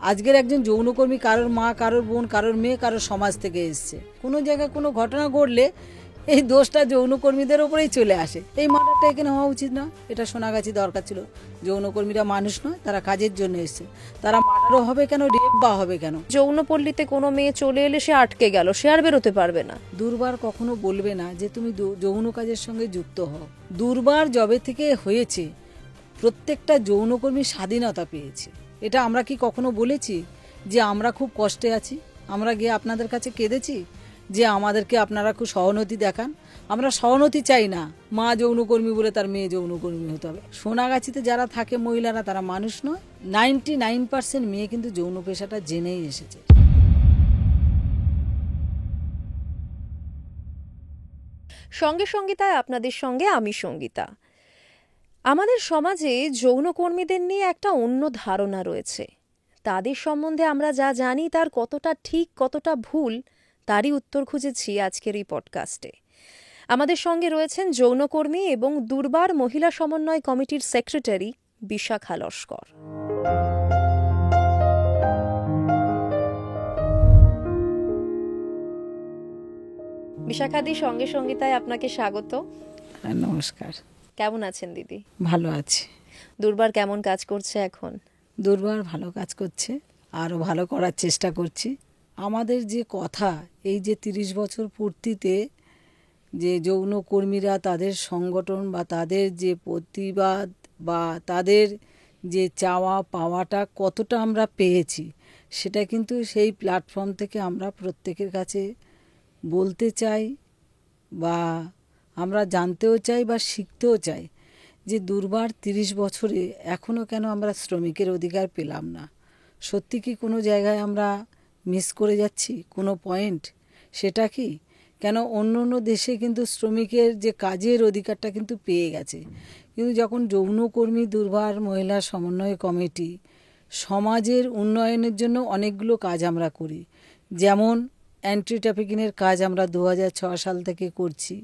আজকের একজন যৌনকর্মী কারোর মা, কারোর বোন, কারোর মেয়ে, কারোর সমাজ থেকে এসছে। কোনো জায়গায় কোনো ঘটনা ঘটলে এই দোষটা যৌনকর্মীদের ওপরেই চলে আসে। এই মার্ডারটা এখানে হওয়া উচিত না, এটা সোনাগাছি দরকার ছিল। যৌনকর্মীরা মানুষ নয়, তারা কাজের জন্য এসছে। তারা মার্ডারও হবে কেন, রেপ বা হবে কেন? যৌনপল্লীতে কোনো মেয়ে চলে এলে সে আটকে গেল, সে আর বেরোতে পারবে না। দুর্বার কখনো বলবে না যে তুমি যৌন কাজের সঙ্গে যুক্ত হও। দুর্বার জবে থেকে হয়েছে প্রত্যেকটা যৌনকর্মী স্বাধীনতা পেয়েছে। এটা আমরা কি কখনো বলেছি যে আমরা খুব কষ্টে আছি, আমরা গিয়ে আপনাদের কাছে কেঁদেছি যে আমাদেরকে আপনারা খুব সহানুভূতি দেখান? আমরা সহানুভূতি চাই না মা যৌনকর্মী বলে তার মেয়ে যৌনকর্মী হতে হবে। সোনাগাছিতে যারা থাকে মহিলারা, তারা মানুষ নয়। 99% মেয়ে কিন্তু যৌন পেশাটা জেনেই এসেছে। সঙ্গে সঙ্গীতায় আপনাদের সঙ্গে আমি সঙ্গীতা। আমাদের সমাজে যৌনকর্মীদের নিয়ে একটা অন্য ধারণা রয়েছে। তাদের সম্বন্ধে আমরা যা জানি তার কতটা ঠিক কতটা ভুল তারই উত্তর খুঁজেছি আজকের এই পডকাস্টে। আমাদের সঙ্গে রয়েছেন যৌনকর্মী এবং দুর্বার মহিলা সমন্বয় কমিটির সেক্রেটারি বিশাখা লস্কর। বিশাখাদি, সঙ্গে সঙ্গীতায় আপনাকে স্বাগত। নমস্কার। কেমন আছেন দিদি? ভালো আছি। দুর্বার কেমন কাজ করছে এখন? দুর্বার ভালো কাজ করছে, আরও ভালো করার চেষ্টা করছি। আমাদের যে কথা, এই যে 30 বছর পূর্তিতে যে যৌনকর্মীরা তাদের সংগঠন বা তাদের যে প্রতিবাদ বা তাদের যে চাওয়া পাওয়াটা কতটা আমরা পেয়েছি, সেটা কিন্তু সেই প্ল্যাটফর্ম থেকে আমরা প্রত্যেকের কাছে বলতে চাই বা আমরা জানতেও চাই বা শিখতেও চাই যে দুর্বার 30 বছরে এখনও কেন আমরা শ্রমিকের অধিকার পেলাম না। সত্যি কি কোনো জায়গায় আমরা মিস করে যাচ্ছি কোনো পয়েন্ট? সেটা কি কেন অন্য অন্য দেশে কিন্তু শ্রমিকের যে কাজের অধিকারটা কিন্তু পেয়ে গেছে, কিন্তু যখন যৌনকর্মী দুর্বার মহিলা সমন্বয় কমিটি সমাজের উন্নয়নের জন্য অনেকগুলো কাজ আমরা করি। যেমন অ্যান্টি ট্রাফিকিংয়ের কাজ আমরা 2006 সাল থেকে করছি।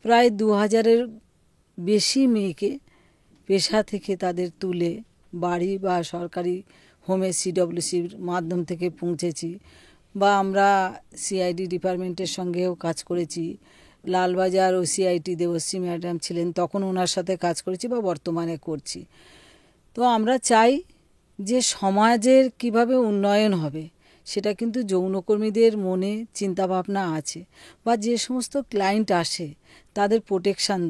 প্রায় 2000-এর বেশি মেয়েকে পেশা থেকে তাদের তুলে বাড়ি বা সরকারি হোমে সিডব্লিউসির মাধ্যম থেকে পৌঁছেছি। বা আমরা সিআইডি ডিপার্টমেন্টের সঙ্গেও কাজ করেছি। লালবাজার ও সিআইটি দেবশ্রী ম্যাডাম ছিলেন তখন, ওনার সাথে কাজ করেছি বা বর্তমানে করছি। তো আমরা চাই যে সমাজের কিভাবে উন্নয়ন হবে সেটা কিন্তু যৌনকর্মীদের মনে চিন্তাভাবনা আছে। বা যে সমস্ত ক্লায়েন্ট আসে তাদের প্রোটেকশান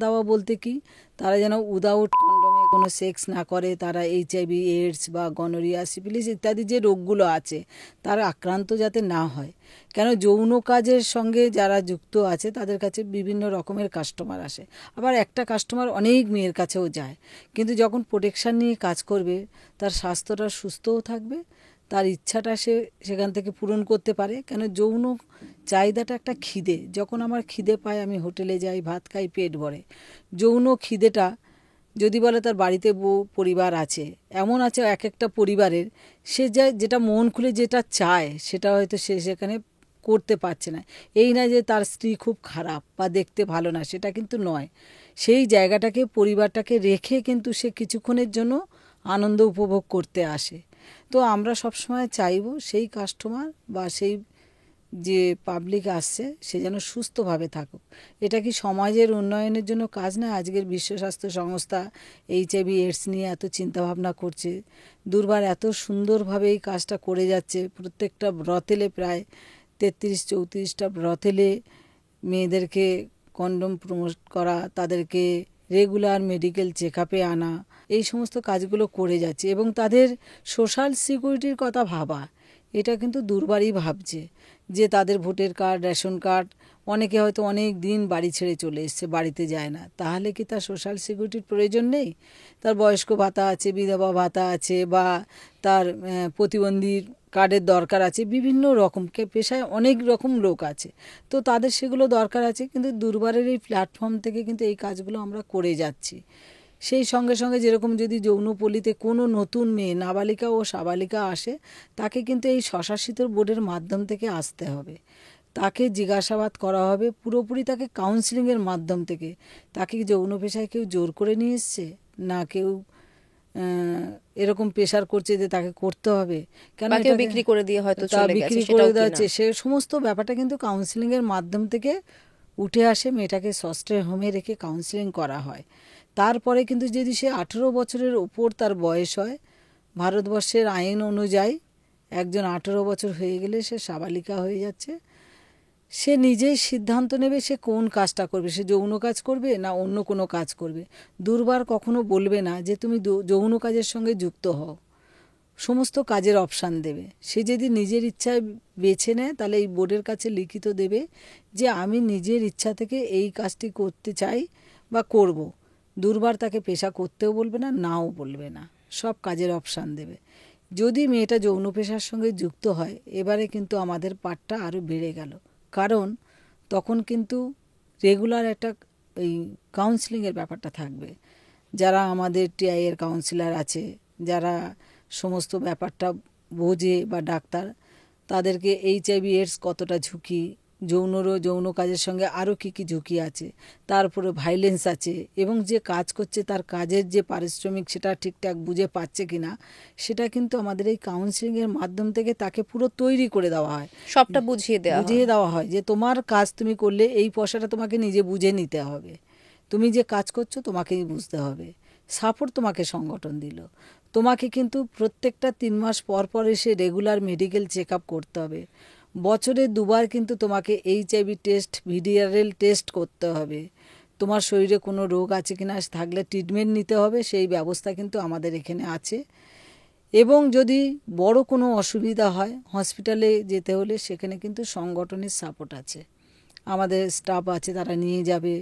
দেওয়া বলতে কি, তারা যেন উইদাউট কন্ডমে কোনো সেক্স না করে, তারা HIV, এইডস বা গনোরিয়া, সিফিলিস ইত্যাদি যে রোগগুলো আছে তার আক্রান্ত যাতে না হয়। কেন যৌন কাজের সঙ্গে যারা যুক্ত আছে তাদের কাছে বিভিন্ন রকমের কাস্টমার আসে, আবার একটা কাস্টমার অনেক মেয়ের কাছেও যায়। কিন্তু যখন প্রোটেকশান নিয়ে কাজ করবে তার স্বাস্থ্যটা সুস্থও থাকবে, তার ইচ্ছাটা সে সেখান থেকে পূরণ করতে পারে। কেন যৌন চাহিদাটা একটা খিদে, যখন আমার খিদে পায় আমি হোটেলে যাই, ভাত খাই, পেট ভরে। যৌন খিদেটা যদি বলে তার বাড়িতে বউ পরিবার আছে, এমন আছে এক একটা পরিবারের সে যেটা মন খুলে যেটা চায় সেটা হয়তো সে সেখানে করতে পারছে না। এই না যে তার স্ত্রী খুব খারাপ বা দেখতে ভালো না, সেটা কিন্তু নয়। সেই জায়গাটাকে, পরিবারটাকে রেখে কিন্তু সে কিছুক্ষণের জন্য আনন্দ উপভোগ করতে আসে। তো আমরা সবসময় চাইব সেই কাস্টমার বা সেই যে পাবলিক আসছে সে যেন সুস্থভাবে থাকুক। এটা কি সমাজের উন্নয়নের জন্য কাজ না? আজকের বিশ্ব স্বাস্থ্য সংস্থা HIV, AIDS নিয়ে এত চিন্তাভাবনা করছে। দুর্বার এত সুন্দরভাবে এই কাজটা করে যাচ্ছে। প্রত্যেকটা ব্রথেলে প্রায় 33-34টা ব্রথেলে মেয়েদেরকে কন্ডম প্রমোট করা, তাদেরকে রেগুলার মেডিকেল চেক আপে আনা, এই সমস্ত কাজগুলো করে যাচ্ছে। এবং তাদের সোশ্যাল সিকিউরিটির কথা ভাবা, এটা কিন্তু দুর্বারই ভাবছে যে তাদের ভোটার কার্ড, রেশন কার্ড, অনেকে হয়তো অনেক দিন বাড়ি ছেড়ে চলে এসছে, বাড়িতে যায় না। তাহলে কি তার সোশ্যাল সিকিউরিটির প্রয়োজন নেই? তার বয়স্ক ভাতা আছে, বিধবা ভাতা আছে, বা তার প্রতিবন্ধী কার্ডের দরকার আছে। বিভিন্ন রকম পেশায় অনেক রকম লোক আছে, তো তাদের সেগুলো দরকার আছে। কিন্তু দুর্বারের এই প্ল্যাটফর্ম থেকে কিন্তু এই কাজগুলো আমরা করে যাচ্ছি। সেই সঙ্গে সঙ্গে যেরকম যদি যৌনপল্লীতে কোনো নতুন মেয়ে, নাবালিকা ও সাবালিকা আসে, তাকে কিন্তু এই স্বশাসিত বোর্ডের মাধ্যম থেকে আসতে হবে। তাকে জিজ্ঞাসাবাদ করা হবে, পুরোপুরি তাকে কাউন্সিলিংয়ের মাধ্যম থেকে। তাকে যৌন পেশায় কেউ জোর করে নিয়ে এসছে না, কেউ এরকম প্রেশার করছে যে তাকে করতে হবে, কেন বা কেউ এটাকে বিক্রি করে দিয়ে হয়তো তা চলে গেছে, বিক্রি করে সেটাও দেওয়া কিনা। হচ্ছে, সে সমস্ত ব্যাপারটা কিন্তু কাউন্সিলিংয়ের মাধ্যম থেকে উঠে আসে। মেয়েটাকে ফস্টার হোমে রেখে কাউন্সিলিং করা হয়। তারপরে কিন্তু যদি সে 18 বছরের উপর তার বয়স হয়, ভারতবর্ষের আইন অনুযায়ী একজন 18 বছর হয়ে গেলে সে সাবালিকা হয়ে যাচ্ছে। সে নিজেই সিদ্ধান্ত নেবে সে কোন কাজটা করবে, সে যৌন কাজ করবে না অন্য কোনো কাজ করবে। দুর্বার কখনো বলবে না যে তুমি যৌন কাজের সঙ্গে যুক্ত হও, সমস্ত কাজের অপশান দেবে। সে যদি নিজের ইচ্ছায় বেছে নেয় তাহলে এই বোর্ডের কাছে লিখিত দেবে যে আমি নিজের ইচ্ছা থেকে এই কাজটি করতে চাই বা করব। দুর্বার তাকে পেশা করতেও বলবে না, নাও বলবে না, সব কাজের অপশান দেবে। যদি মেয়েটা যৌন পেশার সঙ্গে যুক্ত হয়, এবারে কিন্তু আমাদের পাঠটা আরও বেড়ে গেল, কারণ তখন কিন্তু রেগুলার একটা এই কাউন্সিলিংয়ের ব্যাপারটা থাকবে। যারা আমাদের টিআইয়ের কাউন্সিলর আছে, যারা সমস্ত ব্যাপারটা বোঝে বা ডাক্তার, তাদেরকে এইচআইভি এডস কতটা ঝুঁকি, যৌন কাজের সঙ্গে আরও কী কী ঝুঁকি আছে, তারপরে ভাইলেন্স আছে, এবং যে কাজ করছে তার কাজের যে পারিশ্রমিক সেটা ঠিকঠাক বুঝে পাচ্ছে কিনা, সেটা কিন্তু আমাদের এই কাউন্সিলিংয়ের মাধ্যম থেকে তাকে পুরো তৈরি করে দেওয়া হয়, সবটা বুঝিয়ে দেওয়া হয় যে তোমার কাজ তুমি করলে এই পয়সাটা তোমাকে নিজে বুঝে নিতে হবে, তুমি যে কাজ করছো তোমাকেই বুঝতে হবে। সাপোর্ট তোমাকে সংগঠন দিল, তোমাকে কিন্তু প্রত্যেকটা 3 মাস পর পর এসে রেগুলার মেডিকেল চেক আপ করতে হবে। বছরে 2বার কিন্তু তোমাকে এইচআইভি টেস্ট, ভিডিআরএল টেস্ট করতে হবে। তোমার শরীরে কোনো রোগ আছে কিনা, থাকলে ট্রিটমেন্ট নিতে হবে, সেই ব্যবস্থা কিন্তু আমাদের এখানে আছে। এবং যদি বড় কোনো অসুবিধা হয় হসপিটালে যেতে হলে সেখানে কিন্তু সংগঠনের সাপোর্ট আছে, আমাদের স্টাফ আছে, তারা নিয়ে যাবে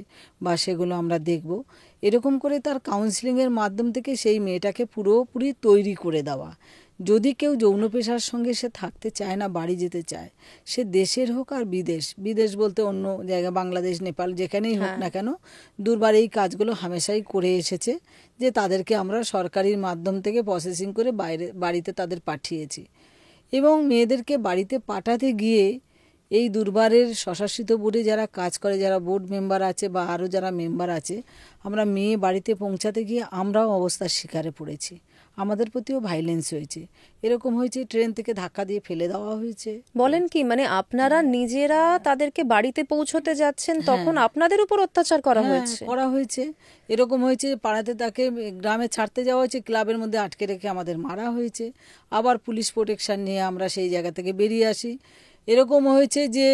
বা সেগুলো আমরা দেখব। এরকম করে তার কাউন্সিলিংয়ের মাধ্যম থেকে সেই মেয়েটাকে পুরোপুরি তৈরি করে দেওয়া। যদি কেউ যৌন পেশার সঙ্গে সে থাকতে চায় না, বাড়ি যেতে চায়, সে দেশের হোক আর বিদেশ বলতে অন্য জায়গা, বাংলাদেশ, নেপাল, যেখানেই হোক না কেন, দুর্বার এই কাজগুলো হামেশাই করে এসেছে যে তাদেরকে আমরা সরকারির মাধ্যম থেকে প্রসেসিং করে বাড়িতে তাদের পাঠিয়েছি। এবং মেয়েদেরকে বাড়িতে পাঠাতে গিয়ে এই দুর্বারের স্বশাসিত বোর্ডে যারা কাজ করে, যারা বোর্ড মেম্বার আছে বা আরও যারা মেম্বার আছে, আমরা মেয়ে বাড়িতে পৌঁছাতে গিয়ে আমরাও অবস্থার শিকারে পড়েছি, আমাদের প্রতিও ভাইলেন্স হয়েছে। এরকম হয়েছে ট্রেন থেকে ধাক্কা দিয়ে ফেলে দেওয়া হয়েছে। বলেন কি, মানে আপনারা নিজেরা তাদেরকে বাড়িতে পৌঁছতে যাচ্ছেন, তখন আপনাদের উপর অত্যাচার করা হয়েছে? এরকম হয়েছে, পাড়াতে তাকে গ্রামে ছাড়তে যাওয়া হয়েছে, ক্লাবের মধ্যে আটকে রেখে আমাদের মারা হয়েছে। আবার পুলিশ প্রোটেকশন নিয়ে আমরা সেই জায়গা থেকে বেরিয়ে আসি। এরকম হয়েছে যে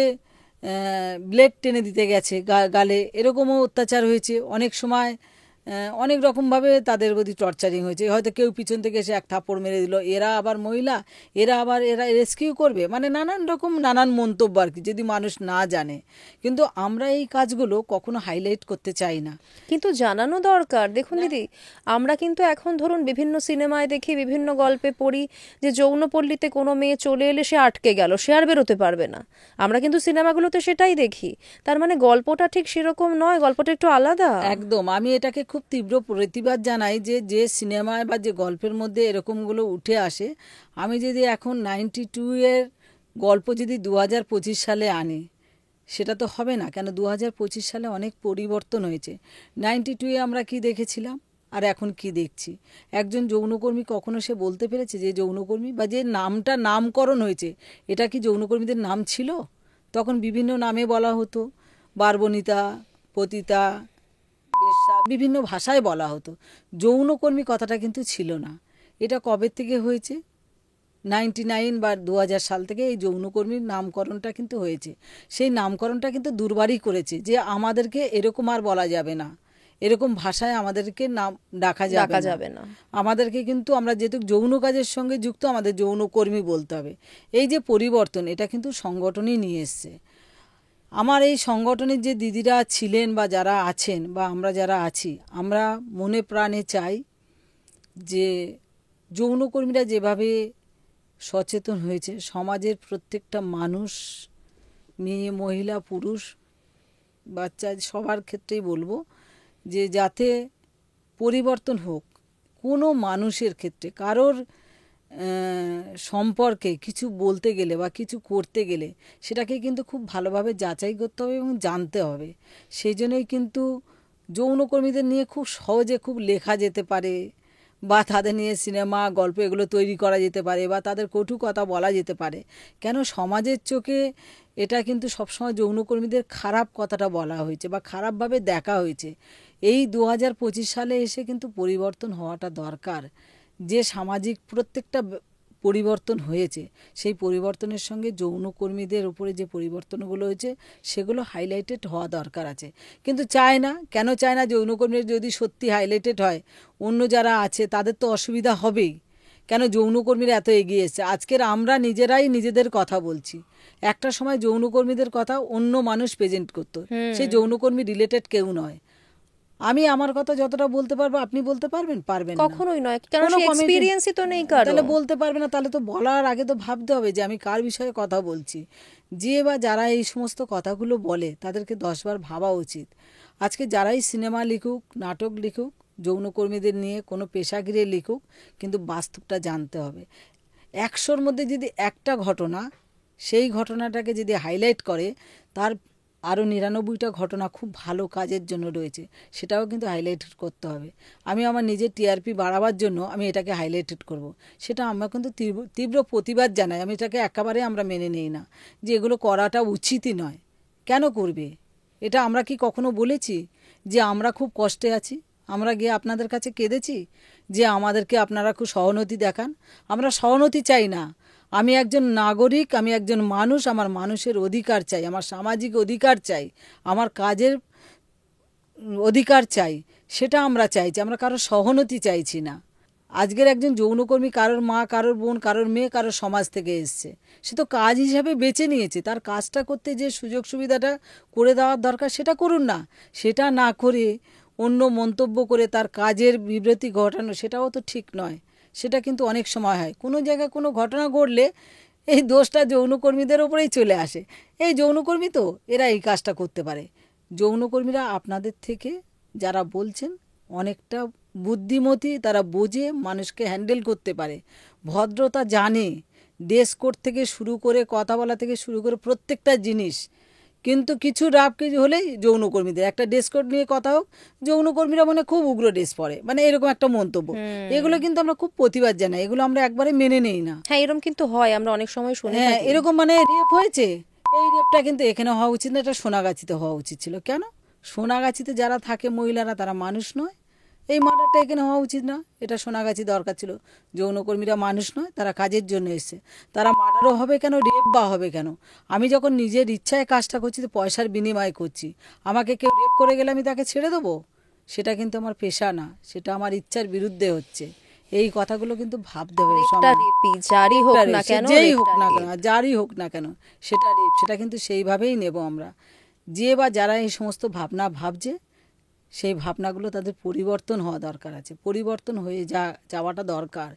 ব্লেড টেনে দিতে গেছে গালে, এরকমও অত্যাচার হয়েছে। অনেক সময় অনেক রকমভাবে তাদের প্রতি টর্চারিং হয়েছে। হয়তো কেউ পিছন থেকে এসে এক থাপ্পড় মেরে দিল, এরা আবার মহিলা, এরা রেস্কিউ করবে, মানে নানান রকম নানান মন্তব্য আর কি, যদি মানুষ না জানে। কিন্তু আমরা এই কাজগুলো কখনো হাইলাইট করতে চাই না, কিন্তু জানানো দরকার। দেখুন দিদি, আমরা কিন্তু এখন ধরুন বিভিন্ন সিনেমায় দেখি, বিভিন্ন গল্পে পড়ি যে যৌনপল্লীতে কোনো মেয়ে চলে এলে সে আটকে গেল, সে আর বেরোতে পারবে না। আমরা কিন্তু সিনেমাগুলোতে সেটাই দেখি। তার মানে গল্পটা ঠিক সেরকম নয়, গল্পটা একটু আলাদা। একদম, আমি এটাকে খুব তীব্র প্রতিবাদ জানাই যে সিনেমায় বা যে গল্পের মধ্যে এরকমগুলো উঠে আসে। আমি যদি এখন 92 গল্প যদি 2025 সালে আনি, সেটা তো হবে না, কেন 2025 সালে অনেক পরিবর্তন হয়েছে। 92 আমরা কি দেখেছিলাম আর এখন কি দেখছি? একজন যৌনকর্মী কখনো সে বলতে পেরেছে যে যৌনকর্মী, বা যে নামটা নামকরণ হয়েছে, এটা কি যৌনকর্মীদের নাম ছিল? তখন বিভিন্ন নামে বলা হতো, বারবনিতা, পতিতা, বেশ্যা, বিভিন্ন ভাষায় বলা হতো। যৌনকর্মী কথাটা কিন্তু ছিল না। এটা কবে থেকে হয়েছে? 99 বা 2000 সাল থেকে এই যৌনকর্মীর নামকরণটা কিন্তু হয়েছে। সেই নামকরণটা কিন্তু দুর্বারই করেছে যে আমাদেরকে এরকম আর বলা যাবে না, এরকম ভাষায় আমাদেরকে নাম ডাকা যাবে না। আমাদেরকে কিন্তু, আমরা যেহেতু যৌন কাজের সঙ্গে যুক্ত, আমাদের যৌনকর্মী বলতে হবে। এই যে পরিবর্তন, এটা কিন্তু সংগঠনই নিয়ে এসছে। আমার এই সংগঠনের যে দিদিরা ছিলেন বা যারা আছেন বা আমরা যারা আছি, আমরা মনে প্রাণে চাই যে যৌনকর্মীরা যেভাবে সচেতন হয়েছে, সমাজের প্রত্যেকটা মানুষ, মেয়ে, মহিলা, পুরুষ, বাচ্চা, সবার ক্ষেত্রেই বলবো যে যাতে পরিবর্তন হোক। কোনো মানুষের ক্ষেত্রে কারোর সম্পর্কে কিছু বলতে গেলে বা কিছু করতে গেলে সেটাকে কিন্তু খুব ভালোভাবে যাচাই করতে হবে এবং জানতে হবে। সেই জন্যই কিন্তু যৌনকর্মীদের নিয়ে খুব সহজে খুব লেখা যেতে পারে বা তাদের নিয়ে সিনেমা গল্প এগুলো তৈরি করা যেতে পারে, বা তাদের কটু কথা বলা যেতে পারে। কেন সমাজের চোখে এটা কিন্তু সবসময় যৌনকর্মীদের খারাপ কথাটা বলা হয়েছে বা খারাপভাবে দেখা হয়েছে। এই 2025 সালে এসে কিন্তু পরিবর্তন হওয়াটা দরকার। যে সামাজিক প্রত্যেকটা পরিবর্তন হয়েছে, সেই পরিবর্তনের সঙ্গে যৌনকর্মীদের উপরে যে পরিবর্তনগুলো হয়েছে সেগুলো হাইলাইটেড হওয়া দরকার আছে। কিন্তু চায় না, কেন চায় না? যৌনকর্মীর যদি সত্যি হাইলাইটেড হয়, অন্য যারা আছে তাদের তো অসুবিধা হবেই। কেন যৌনকর্মীরা এত এগিয়ে এসেছে? আজকের আমরা নিজেরাই নিজেদের কথা বলছি, একটা সময় যৌনকর্মীদের কথা অন্য মানুষ প্রেজেন্ট করতো, সেই যৌনকর্মী রিলেটেড কেউ নয়। আমি আমার কথা যতটা বলতে পারবো আপনি বলতে পারবেন? পারবেন না, কখনোই নয়, কারণ কোনো সেই কমিটি এক্সপেরিয়েন্সই তো নেই কারো। তাহলে বলতে পারবে না। তাহলে তো বলার আগে তো ভাবতে হবে যে আমি কার বিষয়ে কথা বলছি। যে বা যারা এই সমস্ত কথাগুলো বলে তাদেরকে 10 বার ভাবা উচিত। আজকে যারাই সিনেমা লিখুক, নাটক লিখুক, যৌনকর্মীদের নিয়ে কোনো পেশাগিরি লিখুক, কিন্তু বাস্তবটা জানতে হবে। 100-র মধ্যে যদি একটা ঘটনা, সেই ঘটনাটাকে যদি হাইলাইট করে, তার আরও 99টা ঘটনা খুব ভালো কাজের জন্য রয়েছে, সেটাও কিন্তু হাইলাইটেড করতে হবে। আমি আমার নিজের টিআরপি বাড়াবার জন্য আমি এটাকে হাইলাইটেড করব, সেটা আমরা কিন্তু তীব্র প্রতিবাদ জানাই। আমি এটাকে একেবারে আমরা মেনে নেই না যে এগুলো করাটা উচিতই নয়। কেন করবে এটা? আমরা কি কখনো বলেছি যে আমরা খুব কষ্টে আছি, আমরা গিয়ে আপনাদের কাছে কেঁদেছি যে আমাদেরকে আপনারা খুব সহানুভূতি দেখান? আমরা সহানুভূতি চাই না। আমি একজন নাগরিক, আমি একজন মানুষ, আমার মানুষের অধিকার চাই, আমার সামাজিক অধিকার চাই, আমার কাজের অধিকার চাই, সেটা আমরা চাইছি। আমরা কারোর সহানুভূতি চাইছি না। আজকের একজন যৌনকর্মী কারোর মা, কারোর বোন, কারোর মেয়ে, কারোর সমাজ থেকে এসছে, সে তো কাজ হিসাবে বেছে নিয়েছে। তার কাজটা করতে যে সুযোগ সুবিধাটা করে দেওয়ার দরকার সেটা করুন না। সেটা না করে অন্য মন্তব্য করে তার কাজের বিবৃতি ঘটানো, সেটাও তো ঠিক নয়। সেটা কিন্তু অনেক সময় হয়, কোনো জায়গায় কোনো ঘটনা ঘটলে এই দোষটা যৌনকর্মীদের ওপরেই চলে আসে। এই যৌনকর্মী তো, এরা এই কাজটা করতে পারে। যৌনকর্মীরা আপনাদের থেকে যারা বলছেন অনেকটা বুদ্ধিমতী, তারা বোঝে, মানুষকে হ্যান্ডেল করতে পারে, ভদ্রতা জানে, ড্রেস কোড থেকে শুরু করে কথা বলা থেকে শুরু করে প্রত্যেকটা জিনিস। কিন্তু কিছু রাপ কিছু হলেই যৌনকর্মীদের একটা ড্রেস কোড নিয়ে কথা হোক, যৌনকর্মীরা মানে খুব উগ্র ড্রেস পরে, মানে এরকম একটা মন্তব্য। এগুলো কিন্তু আমরা খুব প্রতিবাদ জানাই, এগুলো আমরা একবারে মেনে নেই না। হ্যাঁ, এরকম কিন্তু হয়, আমরা অনেক সময় শুনে হ্যাঁ, থাকি। এরকম মানে রেপ হয়েছে, এই রেপটা কিন্তু এখানে হওয়া উচিত না, এটা সোনাগাছিতে হওয়া উচিত ছিল। কেন? সোনাগাছিতে যারা থাকে মহিলারা, তারা মানুষ নয়? এই মার্ডারটা এখানে হওয়া উচিত না, এটা সোনাগাছি দরকার ছিল। যৌনকর্মীরা মানুষ নয়, তারা কাজের জন্য এসছে, তারা মার্ডারও হবে কেন, রেপ বা হবে কেন? আমি যখন নিজের ইচ্ছায় কাজটা করছি, তো পয়সার বিনিময় করছি। আমাকে কেউ রেপ করে গেলে আমি তাকে ছেড়ে দেবো? সেটা কিন্তু আমার পেশা না, সেটা আমার ইচ্ছার বিরুদ্ধে হচ্ছে। এই কথাগুলো কিন্তু ভাবতে হবে। রেপটা রেপই, যারই হোক না কেন, যেই হোক রেপটা না রেপ। কেন, যারই হোক না কেন, সেটা রেপ, সেটা কিন্তু সেইভাবেই নেব আমরা। যে বা যারা এই সমস্ত ভাবনা ভাবছে, সেই ভাবনাগুলো তাদের পরিবর্তন হওয়া দরকার আছে, পরিবর্তন হয়ে যাওয়াটা দরকার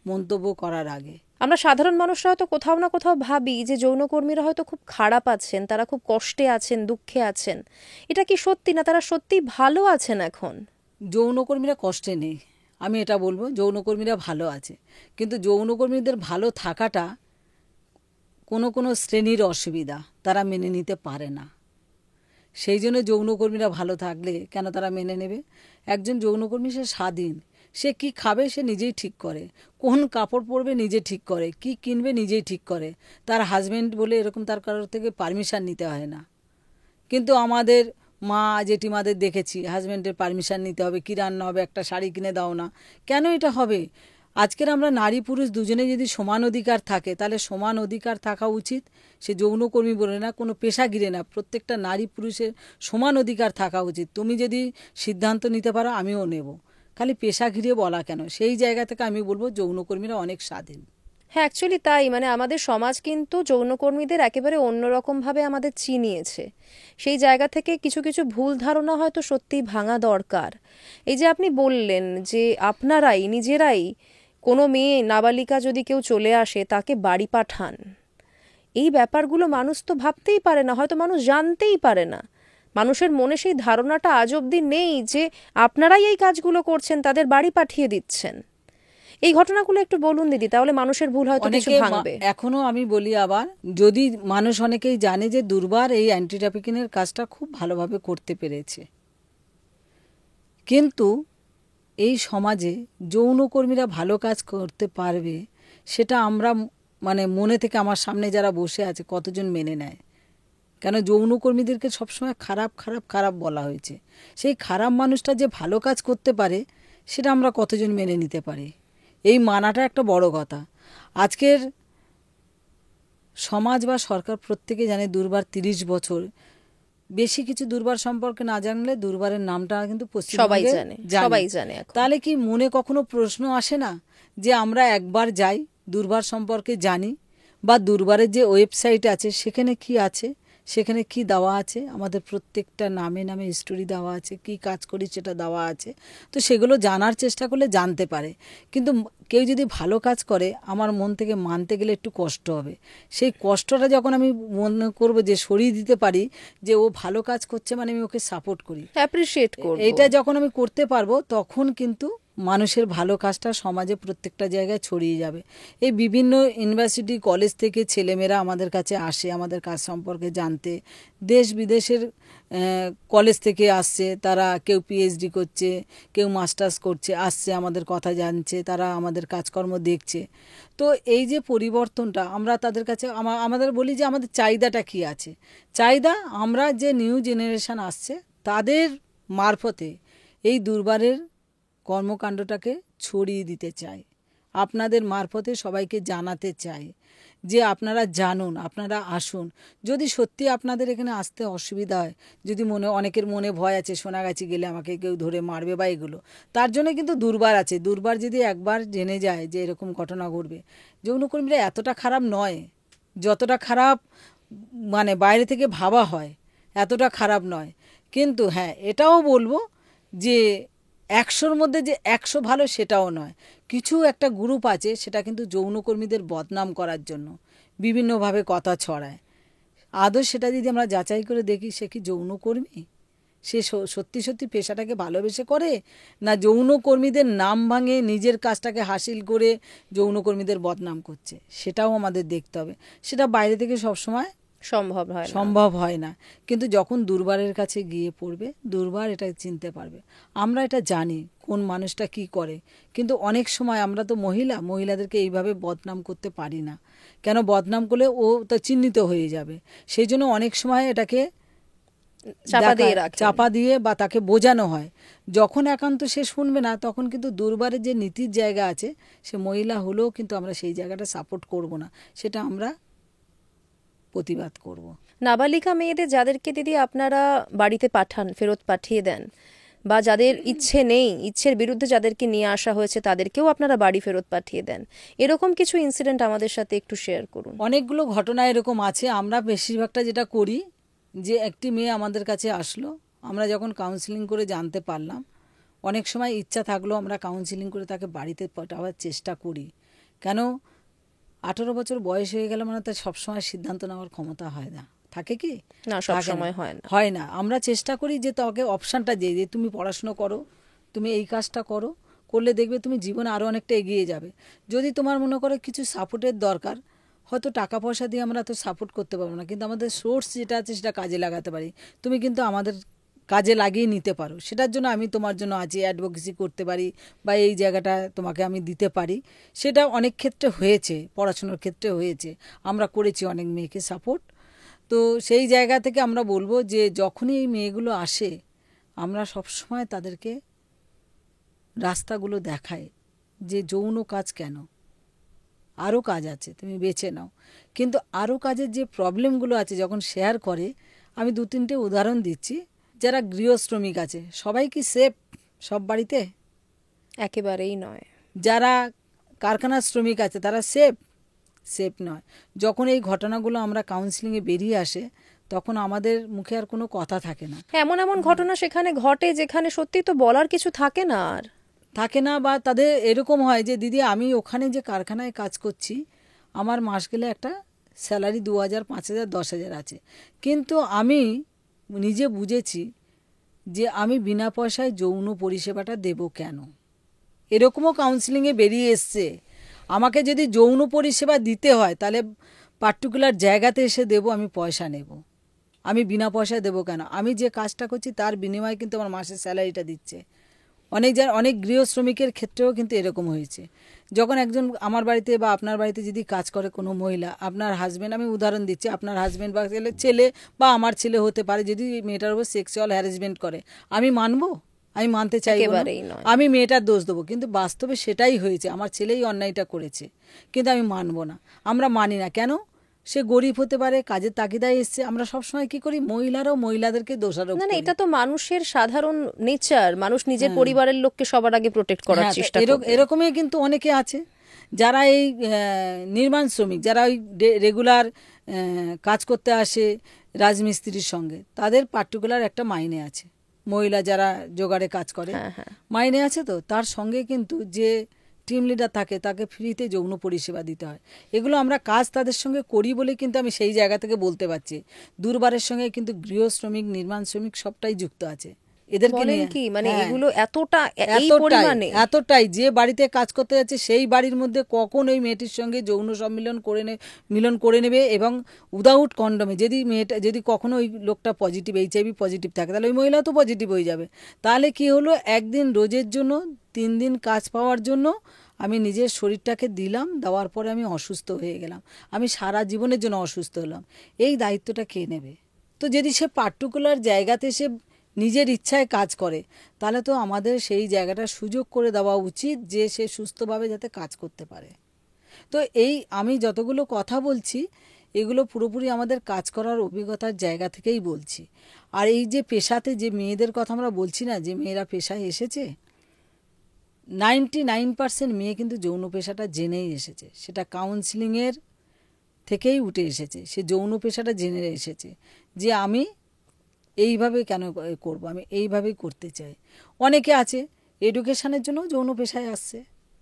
মন্তব্য করার আগে। আমরা সাধারণ মানুষরা হয়তো কোথাও না কোথাও ভাবি যে যৌনকর্মীরা হয়তো খুব খারাপ আছেন, তারা খুব কষ্টে আছেন, দুঃখে আছেন। এটা কি সত্যি না তারা সত্যি ভালো আছেন এখন? যৌনকর্মীরা কষ্টে নেই, আমি এটা বলবো। যৌনকর্মীরা ভালো আছে, কিন্তু যৌনকর্মীদের ভালো থাকাটা কোনো কোনো শ্রেণীর অসুবিধা, তারা মেনে নিতে পারে না। সেই জন্য যৌনকর্মীরা ভালো থাকলে কেন তারা মেনে নেবে? একজন যৌনকর্মী সে স্বাধীন, সে কি খাবে সে নিজেই ঠিক করে, কোন কাপড় পরবে নিজে ঠিক করে, কি কিনবে নিজেই ঠিক করে। তার হাজব্যান্ড বলে এরকম তার কারোর থেকে পারমিশন নিতে হয় না। কিন্তু আমাদের মা জেঠিমাদের দেখেছি হাজব্যান্ডের পারমিশন নিতে হবে, কী রান্না হবে, একটা শাড়ি কিনে দাও না। কেন এটা হবে? আজকের আমরা নারী পুরুষ দুজনে যদি সমান অধিকার থাকে, তাহলে সমান অধিকার থাকা উচিত। সে যৌনকর্মী বলে না, কোনো পেশা ঘিরে না, প্রত্যেকটা নারী পুরুষের সমান অধিকার থাকা উচিত। তুমি যদি সিদ্ধান্ত নিতে পারো, আমিও নেব। খালি পেশা ঘিরে বলা কেন? সেই জায়গা থেকে আমি বলবো যৌনকর্মীরা অনেক স্বাধীন। হ্যাঁ, অ্যাকচুয়ালি তাই। মানে আমাদের সমাজ কিন্তু যৌনকর্মীদের একেবারে অন্যরকমভাবে আমাদের চিনিয়েছে। সেই জায়গা থেকে কিছু কিছু ভুল ধারণা হয়তো সত্যিই ভাঙা দরকার। এই যে আপনি বললেন যে আপনারাই নিজেরাই কোনো মেয়ে নাবালিকা যদি কেউ চলে আসে তাকে বাড়ি পাঠান, এই ব্যাপারগুলো মানুষ তো ভাবতেই পারে না, হয়তো মানুষ জানতেই পারে না। মানুষের মনে সেই ধারণাটা আজ অবধি নেই যে আপনারাই এই কাজগুলো করছেন, তাদের বাড়ি পাঠিয়ে দিচ্ছেন। এই ঘটনাগুলো একটু বলুন দিদি, তাহলে মানুষের ভুল হয়তো কিছু ভাঙবে। এখনো আমি বলি আবার, যদি মানুষ অনেকেই জানে যে দুর্বার এই অ্যান্টি ট্রাফিকিংয়ের কাজটা খুব ভালোভাবে করতে পেরেছে, কিন্তু এই সমাজে যৌনকর্মীরা ভালো কাজ করতে পারবে সেটা আমরা মানে মনে থেকে আমার সামনে যারা বসে আছে কতজন মেনে নেয়? কেন যৌনকর্মীদেরকে সবসময় খারাপ খারাপ খারাপ বলা হয়েছে। সেই খারাপ মানুষটা যে ভালো কাজ করতে পারে সেটা আমরা কতজন মেনে নিতে পারি? এই মানাটা একটা বড় কথা। আজকের সমাজ বা সরকার প্রত্যেকে জানে দুর্বার 30 বছর, বেশি কিছু দুর্বার সম্পর্কে না জানলে দুর্বারের নামটা কিন্তু সবাই পশ্চিমবঙ্গে জানে, সবাই জানে এখন। তাহলে কি মনে কখনো প্রশ্ন আসে না যে আমরা একবার যাই, দুর্বার সম্পর্কে জানি, বা দুর্বারের যে ওয়েবসাইট আছে সেখানে কি আছে, সেখানে কি দেওয়া আছে, আমাদের প্রত্যেকটা নামে নামে হিস্টোরি দেওয়া আছে, কি কাজ করি সেটা দেওয়া আছে। তো সেগুলো জানার চেষ্টা করলে জানতে পারে। কিন্তু কেউ যদি ভালো কাজ করে আমার মন থেকে মানতে গেলে একটু কষ্ট হবে। সেই কষ্টটা যখন আমি মনে করব যে সরিয়ে দিতে পারি যে ও ভালো কাজ করছে মানে আমি ওকে সাপোর্ট করি, অ্যাপ্রিশিয়েট করব। এটা যখন আমি করতে পারবো তখন কিন্তু মানুষের ভালো কাজটা সমাজে প্রত্যেকটা জায়গায় ছড়িয়ে যাবে। এই বিভিন্ন ইউনিভার্সিটি কলেজ থেকে ছেলেমেয়েরা আমাদের কাছে আসে আমাদের কাজ সম্পর্কে জানতে। দেশ বিদেশের কলেজ থেকে আসছে, তারা কেউ পিএইচডি করছে, কেউ মাস্টার্স করছে, আসছে আমাদের কথা জানছে, তারা আমাদের কাজকর্ম দেখছে। তো এই যে পরিবর্তনটা আমরা তাদের কাছে আমাদের বলি যে আমাদের চাহিদাটা কি আছে। চাহিদা আমরা যে নিউ জেনারেশন আসছে তাদের মারফতে এই দুর্বারের কর্মকাণ্ডটাকে ছড়িয়ে দিতে চাই, আপনাদের মারফতে সবাইকে জানাতে চাই যে আপনারা জানুন, আপনারা আসুন। যদি সত্যি আপনাদের এখানে আসতে অসুবিধা হয়, যদি অনেকের মনে ভয় আছে সোনাগাছি গেলে আমাকে কেউ ধরে মারবে বা এগুলো, তার জন্য কিন্তু দুর্বার আছে। দুর্বার যদি একবার জেনে যায় যে এরকম ঘটনা ঘটবে, যৌনকর্মীরা এতটা খারাপ নয় যতটা খারাপ মানে বাইরে থেকে ভাবা হয়, এতটা খারাপ নয়। কিন্তু হ্যাঁ এটাও বলবো যে 100-র মধ্যে যে 100 ভালো সেটাও নয়। কিছু একটা গ্রুপ আছে সেটা কিন্তু যৌনকর্মীদের বদনাম করার জন্য বিভিন্নভাবে কথা ছড়ায়। আদৌ সেটা যদি আমরা যাচাই করে দেখি সে কি যৌনকর্মী, সে সত্যি সত্যি পেশাটাকে ভালোবেসে করে, না যৌনকর্মীদের নাম ভাঙে নিজের কাজটাকে হাসিল করে যৌনকর্মীদের বদনাম করছে, সেটাও আমাদের দেখতে হবে। সেটা বাইরে থেকে সবসময় সম্ভব হয় না। কিন্তু যখন দুর্বারের কাছে গিয়ে পড়বে দুর্বার এটা চিনতে পারবে। আমরা এটা জানি কোন মানুষটা কি করে, কিন্তু অনেক সময় আমরা তো মহিলাদেরকে এইভাবে বদনাম করতে পারি না। কেন বদনাম করলে ও তো চিহ্নিত হয়ে যাবে, সেই জন্য অনেক সময় এটাকে চাপা দিয়ে বা তাকে বোঝানো হয়। যখন একান্ত সে শুনবে না তখন কিন্তু দুর্বারের যে নীতির জায়গা আছে, সে মহিলা হলেও কিন্তু আমরা সেই জায়গাটা সাপোর্ট করব না, সেটা আমরা প্রতিবাদ করব। নাবালিকা মেয়েদের যাদেরকে দিদি আপনারা বাড়িতে পাঠান, ফেরত পাঠিয়ে দেন, বা যাদের ইচ্ছে নেই, ইচ্ছের বিরুদ্ধে যাদেরকে নিয়ে আসা হয়েছে তাদেরকেও আপনারা বাড়ি ফেরত পাঠিয়ে দেন, এরকম কিছু ইনসিডেন্ট আমাদের সাথে একটু শেয়ার করুন। অনেকগুলো ঘটনা এরকম আছে। আমরা বেশিরভাগটা যেটা করি যে একটি মেয়ে আমাদের কাছে আসলো, আমরা যখন কাউন্সিলিং করে জানতে পারলাম, অনেক সময় ইচ্ছা থাকলেও আমরা কাউন্সিলিং করে তাকে বাড়িতে পাঠাবার চেষ্টা করি। কেন 18 বছর বয়স হয়ে গেলে মানে তার সবসময় সিদ্ধান্ত নেওয়ার ক্ষমতা হয় না, থাকে কি না, সব সময় হয় না। আমরা চেষ্টা করি যে তাকে অপশানটা দিয়ে যে তুমি পড়াশুনো করো, তুমি এই কাজটা করো, করলে দেখবে তুমি জীবনে আরও অনেকটা এগিয়ে যাবে। যদি তোমার মনে করো কিছু সাপোর্টের দরকার, হয়তো টাকা পয়সা দিয়ে আমরা তো সাপোর্ট করতে পারবো না, কিন্তু আমাদের সোর্স যেটা আছে সেটা কাজে লাগাতে পারি। তুমি কিন্তু আমাদের কাজে লাগিয়ে নিতে পারো, সেটার জন্য আমি তোমার জন্য আছি, অ্যাডভোকেসি করতে পারি বা এই জায়গাটা তোমাকে আমি দিতে পারি। সেটা অনেক ক্ষেত্রে হয়েছে, পড়াশোনার ক্ষেত্রে হয়েছে, আমরা করেছি অনেক মেয়েকে সাপোর্ট। তো সেই জায়গা থেকে আমরা বলবো যে যখনই এই মেয়েগুলো আসে আমরা সবসময় তাদেরকে রাস্তাগুলো দেখাই যে যৌন কাজ কেন, আরও কাজ আছে, তুমি বেছে নাও। কিন্তু আরও কাজের যে প্রবলেমগুলো আছে যখন শেয়ার করে, আমি 2-3টে উদাহরণ দিচ্ছি। যারা গৃহশ্রমিক আছে, সবাই কি সেফ সব বাড়িতে? একেবারেই নয়। যারা কারখানার শ্রমিক আছে তারা সেফ নয়। যখন এই ঘটনাগুলো আমরা কাউন্সিলিংয়ে বেরিয়ে আসে তখন আমাদের মুখে আর কোনো কথা থাকে না। এমন এমন ঘটনা সেখানে ঘটে যেখানে সত্যি তো বলার কিছু থাকে না, আর থাকে না। বা তাদের এরকম হয় যে দিদি আমি ওখানে যে কারখানায় কাজ করছি আমার মাস গেলে একটা স্যালারি 2000, 5000, 10,000 আছে, কিন্তু আমি নিজে বুঝেছি যে আমি বিনা পয়সায় যৌন পরিষেবাটা দেব কেন। এরকমও কাউন্সিলিংয়ে বেরিয়ে এসছে। আমাকে যদি যৌন পরিষেবা দিতে হয় তাহলে পার্টিকুলার জায়গাতে এসে দেব, আমি পয়সা নেব, আমি বিনা পয়সায় দেবো কেন? আমি যে কাজটা করছি তার বিনিময়ে কিন্তু আমার মাসের স্যালারিটা দিচ্ছে। অনেক গৃহ শ্রমিকের ক্ষেত্রেও কিন্তু এরকম হয়েছে। যখন একজন আমার বাড়িতে বা আপনার বাড়িতে যদি কাজ করে কোনো মহিলা, আপনার হাজব্যান্ড, আমি উদাহরণ দিচ্ছি, আপনার হাজব্যান্ড বা ছেলে বা আমার ছেলে হতে পারে, যদি মেয়েটার উপর সেক্সুয়াল হ্যারাসমেন্ট করে, আমি মানবো? আমি মানতে চাইবো না, একেবারেই নয়। আমি মেয়েটার দোষ দেবো। কিন্তু বাস্তবে সেটাই হয়েছে, আমার ছেলেই অন্যায়টা করেছে, কিন্তু আমি মানবো না। আমরা মানি না কেন? সে গরিব হতে পারে, কাজের তাগিদায় এসছে। আমরা সবসময় কি করি, মহিলারাও মহিলাদেরকে দোষারোপ না না, করি। এটা তো মানুষের সাধারণ নেচার। মানুষ নিজের পরিবারের লোককে সবার আগে প্রোটেক্ট করার হ্যাঁ, তো চেষ্টা করবে। এরকমই কিন্তু অনেকে আছে যারা এই নির্মাণ শ্রমিক, যারা ওই রেগুলার কাজ করতে আসে রাজমিস্ত্রির সঙ্গে, তাদের পার্টিকুলার একটা মাইনে আছে। মহিলা যারা জোগাড়ে কাজ করে, হ্যাঁ হ্যাঁ। মাইনে আছে, তো তার সঙ্গে কিন্তু যে টিম লিডার থাকে তাকে ফ্রিতে যৌন পরিষেবা দিতে হয়। এগুলো আমরা কাজ তাদের সঙ্গে করি বলে কিন্তু আমি সেই জায়গা থেকে বলতে পারছি। দুর্বারের সঙ্গে কিন্তু গৃহ শ্রমিক, নির্মাণ শ্রমিক সবটাই যুক্ত আছে এদেরকে বলেন নিয়ে। কি, মানে হ্যাঁ, এগুলো এতটা এই পরিমাণে? এতটাই যে বাড়িতে কাজ করতে যাচ্ছে সেই বাড়ির মধ্যে কখন ওই মেয়েটির সঙ্গে যৌন সম্মিলন মিলন করে নেবে, এবং উইদাউট কন্ডমে। যদি কখনো ওই লোকটা পজিটিভ, HIV পজিটিভ থাকে, তাহলে ওই মহিলা তো পজিটিভ হয়ে যাবে। তাহলে কি হলো, একদিন রোজের জন্য 3 দিন কাজ পাওয়ার জন্য আমি নিজের শরীরটাকে দিলাম, দেওয়ার পরে আমি অসুস্থ হয়ে গেলাম, আমি সারা জীবনের জন্য অসুস্থ হলাম। এই দায়িত্বটা কে নেবে? তো যদি সে পার্টিকুলার জায়গাতে সে নিজের ইচ্ছায় কাজ করে, তাহলে তো আমাদের সেই জায়গাটা সুযোগ করে দেওয়া উচিত যে সে সুস্থভাবে যাতে কাজ করতে পারে। তো এই আমি যতগুলো কথা বলছি, এগুলো পুরোপুরি আমাদের কাজ করার অভিজ্ঞতার জায়গা থেকেই বলছি। আর এই যে পেশাতে যে মেয়েদের কথা আমরা বলছি না, যে মেয়েরা পেশায় এসেছে, 99% মেয়ে কিন্তু যৌন পেশাটা জেনেই এসেছে। সেটা কাউন্সিলিংয়ের থেকেই উঠে এসেছে, সে যৌন পেশাটা জেনে এসেছে যে আমি এইভাবে কেন করব, আমি এইভাবেই করতে চাই। অনেকে আছে এডুকেশনের জন্য যৌন পেশায় আসছে,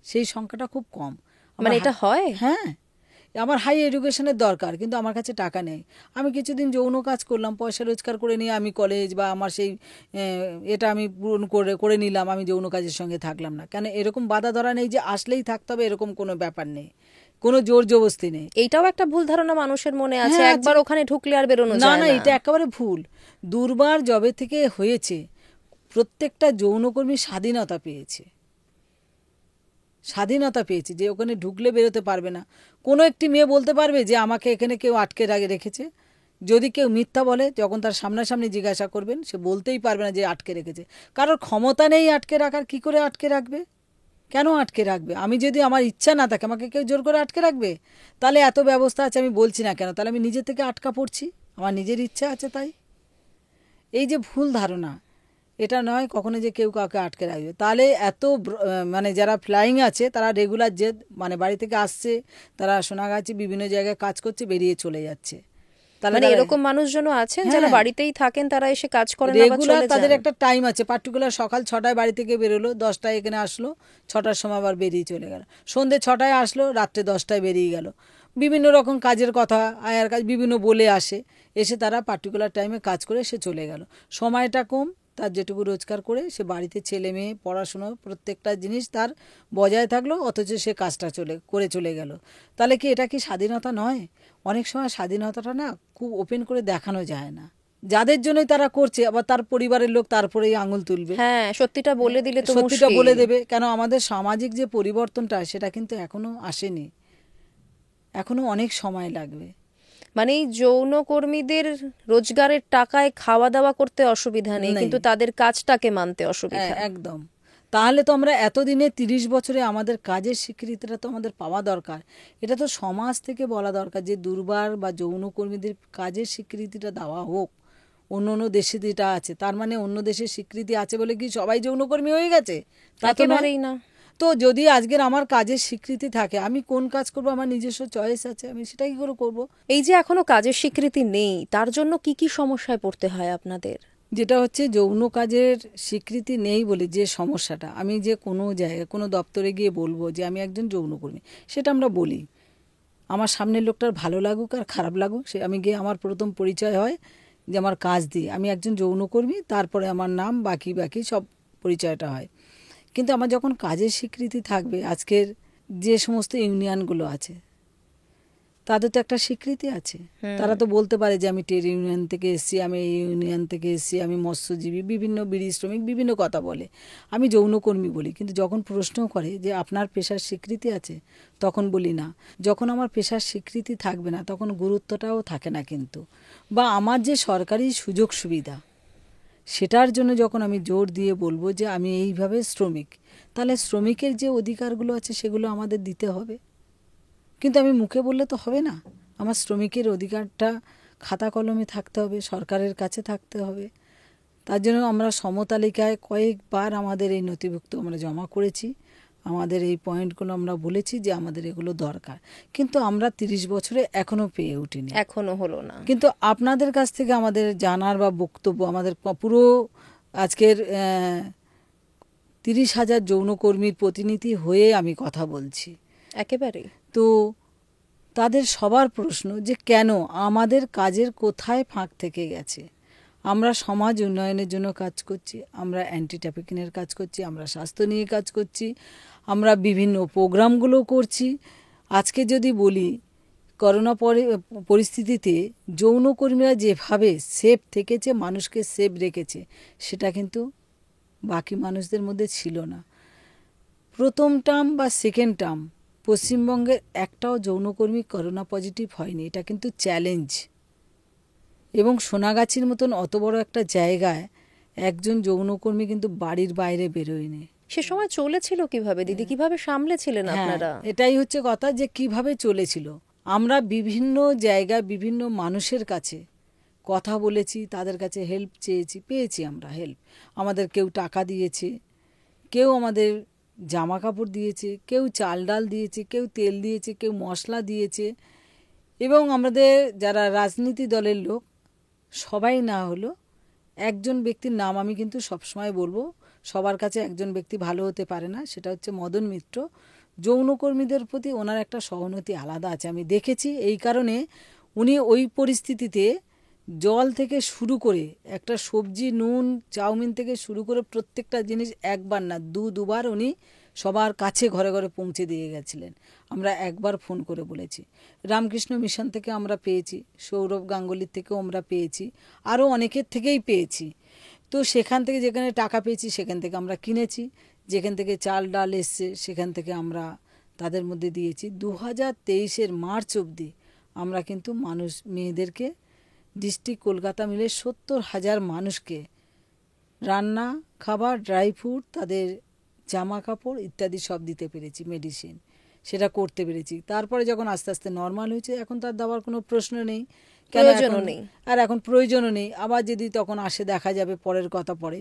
সেই সংখ্যাটা খুব কম। মানে এটা হয়? হ্যাঁ, আমার হাই এডুকেশনের দরকার, কিন্তু আমার কাছে টাকা নেই। আমি কিছুদিন যৌন কাজ করলাম, পয়সা রোজগার করে নিয়ে আমি কলেজ বা আমার সেই এটা আমি পূরণ করে নিলাম, আমি যৌন কাজের সঙ্গে থাকলাম না। কেন এরকম বাধা ধরা নেই যে আসলেই থাকতে হবে, এরকম কোনো ব্যাপার নেই, কোনো জোর জবস্তি নেই। এইটাও একটা ভুল ধারণা মানুষের মনে আছে, হ্যাঁ, একবার ওখানে ঢুকলে আর বেরোনো না যায় না, না। এটা একেবারে ভুল। দুর্বার জবে থেকে হয়েছে, প্রত্যেকটা যৌনকর্মী স্বাধীনতা পেয়েছে, যে ওখানে ঢুকলে বেরোতে পারবে না। কোনো একটি মেয়ে বলতে পারবে যে আমাকে এখানে কেউ আটকে রেখেছে? যদি কেউ মিথ্যা বলে, যখন তার সামনাসামনি জিজ্ঞাসা করবেন, সে বলতেই পারবে না যে আটকে রেখেছে। কারোর ক্ষমতা নেই আটকে রাখার। কি করে আটকে রাখবে? কেন আটকে রাখবে? আমি যদি আমার ইচ্ছা না থাকে, আমাকে কেউ জোর করে আটকে রাখবে? তাহলে এত ব্যবস্থা আছে, আমি বলছি না কেন? তাহলে আমি নিজে থেকে আটকা পড়ছি, আমার নিজের ইচ্ছা আছে তাই। এই যে ভুল ধারণা, এটা নয় কখনো যে কেউ কাউকে আটকে রাখবে। তাহলে মানে যারা ফ্লাইং আছে, তারা রেগুলার যে মানে বাড়ি থেকে আসছে, তারা সোনাগাছি বিভিন্ন জায়গায় কাজ করছে, বেরিয়ে চলে যাচ্ছে। মানে এরকম মানুষজনও আছেন যারা বাড়িতেই থাকেন, তারা এসে কাজ করেন আবার রেগুলার, চলে যান। তাদের একটা টাইম আছে পার্টিকুলার। সকাল 6টায় বাড়ি থেকে বেরোলো, 10টায় এখানে আসলো, 6টার সময় আবার বেরিয়ে চলে গেল। সন্ধ্যে 6টায় আসলো, রাত্রে 10টায় বেরিয়ে গেল। বিভিন্ন রকম কাজের কথা, আয়ার কাজ বিভিন্ন বলে এসে তারা পার্টিকুলার টাইমে কাজ করে সে চলে গেল। সময়টা কম, তার যেটুকু রোজগার করে সে বাড়িতে ছেলে মেয়ে পড়াশুনো প্রত্যেকটা জিনিস তার বজায় থাকলো, অথচ সে কাজটা চলে গেল। তাহলে কি এটা কি স্বাধীনতা নয়? অনেক সময় স্বাধীনতাটা না খুব ওপেন করে দেখানো যায় না। যাদের জন্যই তারা করছে, আবার তার পরিবারের লোক তারপরেই আঙুল তুলবে। হ্যাঁ, সত্যিটা বলে দিলে তো সত্যিটা মুশকিল। বলে দেবে। কেন আমাদের সামাজিক যে পরিবর্তনটা, সেটা কিন্তু এখনো আসেনি, এখনো অনেক সময় লাগবে। মানে এই যৌনকর্মীদের রোজগারের টাকায় খাওয়া দাওয়া করতে অসুবিধা নেই, কিন্তু তাদের কাজটাকে মানতে অসুবিধা। একদম। তাহলে তো আমরা এতদিনে 30 বছরে আমাদের কাজের স্বীকৃতিটা তো আমাদের পাওয়া দরকার। এটা তো সমাজ থেকে বলা দরকার যে দুর্বার বা যৌনকর্মীদের কাজের স্বীকৃতিটা দেওয়া হোক। অন্য দেশে যেটা আছে, তার মানে অন্য দেশের স্বীকৃতি আছে বলে কি সবাই যৌনকর্মী হয়ে গেছে? তা তো একেবারেই না। তো যদি আজকের আমার কাজের স্বীকৃতি থাকে, আমি কোন কাজ করব, আমার নিজস্ব চয়েস আছে, আমি সেটা কি করে করবো? এই যে এখনো কাজের স্বীকৃতি নেই, তার জন্য কি কি সমস্যায় পড়তে হয় আপনাদের? যেটা হচ্ছে যৌন কাজের স্বীকৃতি নেই বলে যে সমস্যাটা, আমি যে কোনো জায়গায় কোনো দপ্তরে গিয়ে বলবো যে আমি একজন যৌনকর্মী, সেটা আমরা বলি। আমার সামনের লোকটার ভালো লাগুক আর খারাপ লাগুক, সে আমি গিয়ে আমার প্রথম পরিচয় হয় যে আমার কাজ দিয়ে আমি একজন যৌনকর্মী, তারপরে আমার নাম, বাকি সব পরিচয়টা হয়। কিন্তু আমার যখন কাজের স্বীকৃতি থাকবে, আজকের যে সমস্ত ইউনিয়নগুলো আছে, তাদের তো একটা স্বীকৃতি আছে। তারা তো বলতে পারে যে আমি ট্রেড ইউনিয়ন থেকে এসেছি, আমি এই ইউনিয়ন থেকে এসেছি, আমি মৎস্যজীবী, বিভিন্ন বিড়ি শ্রমিক, বিভিন্ন কথা বলে। আমি যৌনকর্মী বলি, কিন্তু যখন প্রশ্ন করে যে আপনার পেশার স্বীকৃতি আছে, তখন বলি না। যখন আমার পেশার স্বীকৃতি থাকবে না, তখন গুরুত্বটাও থাকে না কিন্তু। বা আমার যে সরকারি সুযোগ সুবিধা, সেটার জন্য যখন আমি জোর দিয়ে বলবো যে আমি এইভাবে শ্রমিক, তাহলে শ্রমিকের যে অধিকারগুলো আছে সেগুলো আমাদের দিতে হবে। কিন্তু আমি মুখে বললে তো হবে না। আমার শ্রমিকের অধিকারটা খাতা কলমে থাকতে হবে, সরকারের কাছে থাকতে হবে। তার জন্য আমরা সমতালিকায় কয়েকবার আমাদের এই নথিভুক্ত আমরা জমা করেছি, আমাদের এই পয়েন্টগুলো আমরা বলেছি যে আমাদের এগুলো দরকার, কিন্তু আমরা 30 বছরে এখনও পেয়ে উঠিনি, এখনো হলো না। কিন্তু আপনাদের কাছ থেকে আমাদের জানার বা বক্তব্য, আমাদের পুরো আজকের 30,000 যৌনকর্মীর প্রতিনিধি হয়ে আমি কথা বলছি। একেবারে তো তাদের সবার প্রশ্ন যে কেন আমাদের কাজের কোথায় ফাঁক থেকে গেছে। আমরা সমাজ উন্নয়নের জন্য কাজ করছি, আমরা অ্যান্টি ট্রাফিকিংয়ের কাজ করছি, আমরা স্বাস্থ্য নিয়ে কাজ করছি, আমরা বিভিন্ন প্রোগ্রামগুলো করছি। আজকে যদি বলি করোনা পরিস্থিতিতে যৌনকর্মীরা যেভাবে সেফ থেকেছে, মানুষকে সেফ রেখেছে, সেটা কিন্তু বাকি মানুষদের মধ্যে ছিল না। প্রথম টার্ম বা সেকেন্ড টার্ম পশ্চিমবঙ্গের একটাও যৌনকর্মী করোনা পজিটিভ হয়নি, এটা কিন্তু চ্যালেঞ্জ। এবং সোনাগাছির মতন অত বড় একটা জায়গায় একজন যৌনকর্মী কিন্তু বাড়ির বাইরে বেরোয়নি। সে সময় চলেছিল কিভাবে দিদি, কিভাবে সামলেছিলেন আপনারা? এটাই হচ্ছে কথা, যে কিভাবে চলেছিল। আমরা বিভিন্ন জায়গায় বিভিন্ন মানুষের কাছে কথা বলেছি, তাদের কাছে হেল্প চেয়েছি, পেয়েছি আমরা হেল্প। আমাদের কেউ টাকা দিয়েছে, কেউ আমাদের জামা কাপড় দিয়েছে, কেউ চাল ডাল দিয়েছে, কেউ তেল দিয়েছে, কেউ মশলা দিয়েছে। এবং আমাদের যারা রাজনীতি দলের লোক, সবাই না হলো একজন ব্যক্তির নাম আমি কিন্তু সবসময় বলবো, সবার কাছে একজন ব্যক্তি ভালো হতে পারে না, সেটা হচ্ছে মদন মিত্র। যৌনকর্মীদের প্রতি ওনার একটা সহানুভূতি আলাদা আছে, আমি দেখেছি। এই কারণে উনি ওই পরিস্থিতিতে জল থেকে শুরু করে একটা সবজি, নুন, চাউমিন থেকে শুরু করে প্রত্যেকটা জিনিস একবার না দুবার উনি সবার কাছে ঘরে ঘরে পৌঁছে দিয়ে গেছিলেন। আমরা একবার ফোন করে বলেছি। রামকৃষ্ণ মিশন থেকে আমরা পেয়েছি, সৌরভ গাঙ্গুলির থেকেও আমরা পেয়েছি, আরও অনেকের থেকেই পেয়েছি। তো সেখান থেকে যেখানে টাকা পেয়েছি সেখান থেকে আমরা কিনেছি, যেখান থেকে চাল ডাল এসছে সেখান থেকে আমরা তাদের মধ্যে দিয়েছি। 2023 মার্চ অবধি আমরা কিন্তু মেয়েদেরকে ডিস্ট্রিক্ট কলকাতা মিলে 70,000 মানুষকে রান্না, খাবার, ড্রাই ফ্রুট, তাদের জামা কাপড় ইত্যাদি সব দিতে পেরেছি, মেডিসিন সেটা করতে পেরেছি। তারপরে যখন আস্তে আস্তে নর্মাল হয়েছে, এখন তার দেওয়ার কোনো প্রশ্ন নেই, প্রয়োজনও নেই, আর এখন প্রয়োজনও নেই। আবার যদি তখন আসে দেখা যাবে, পরের কথা পরে।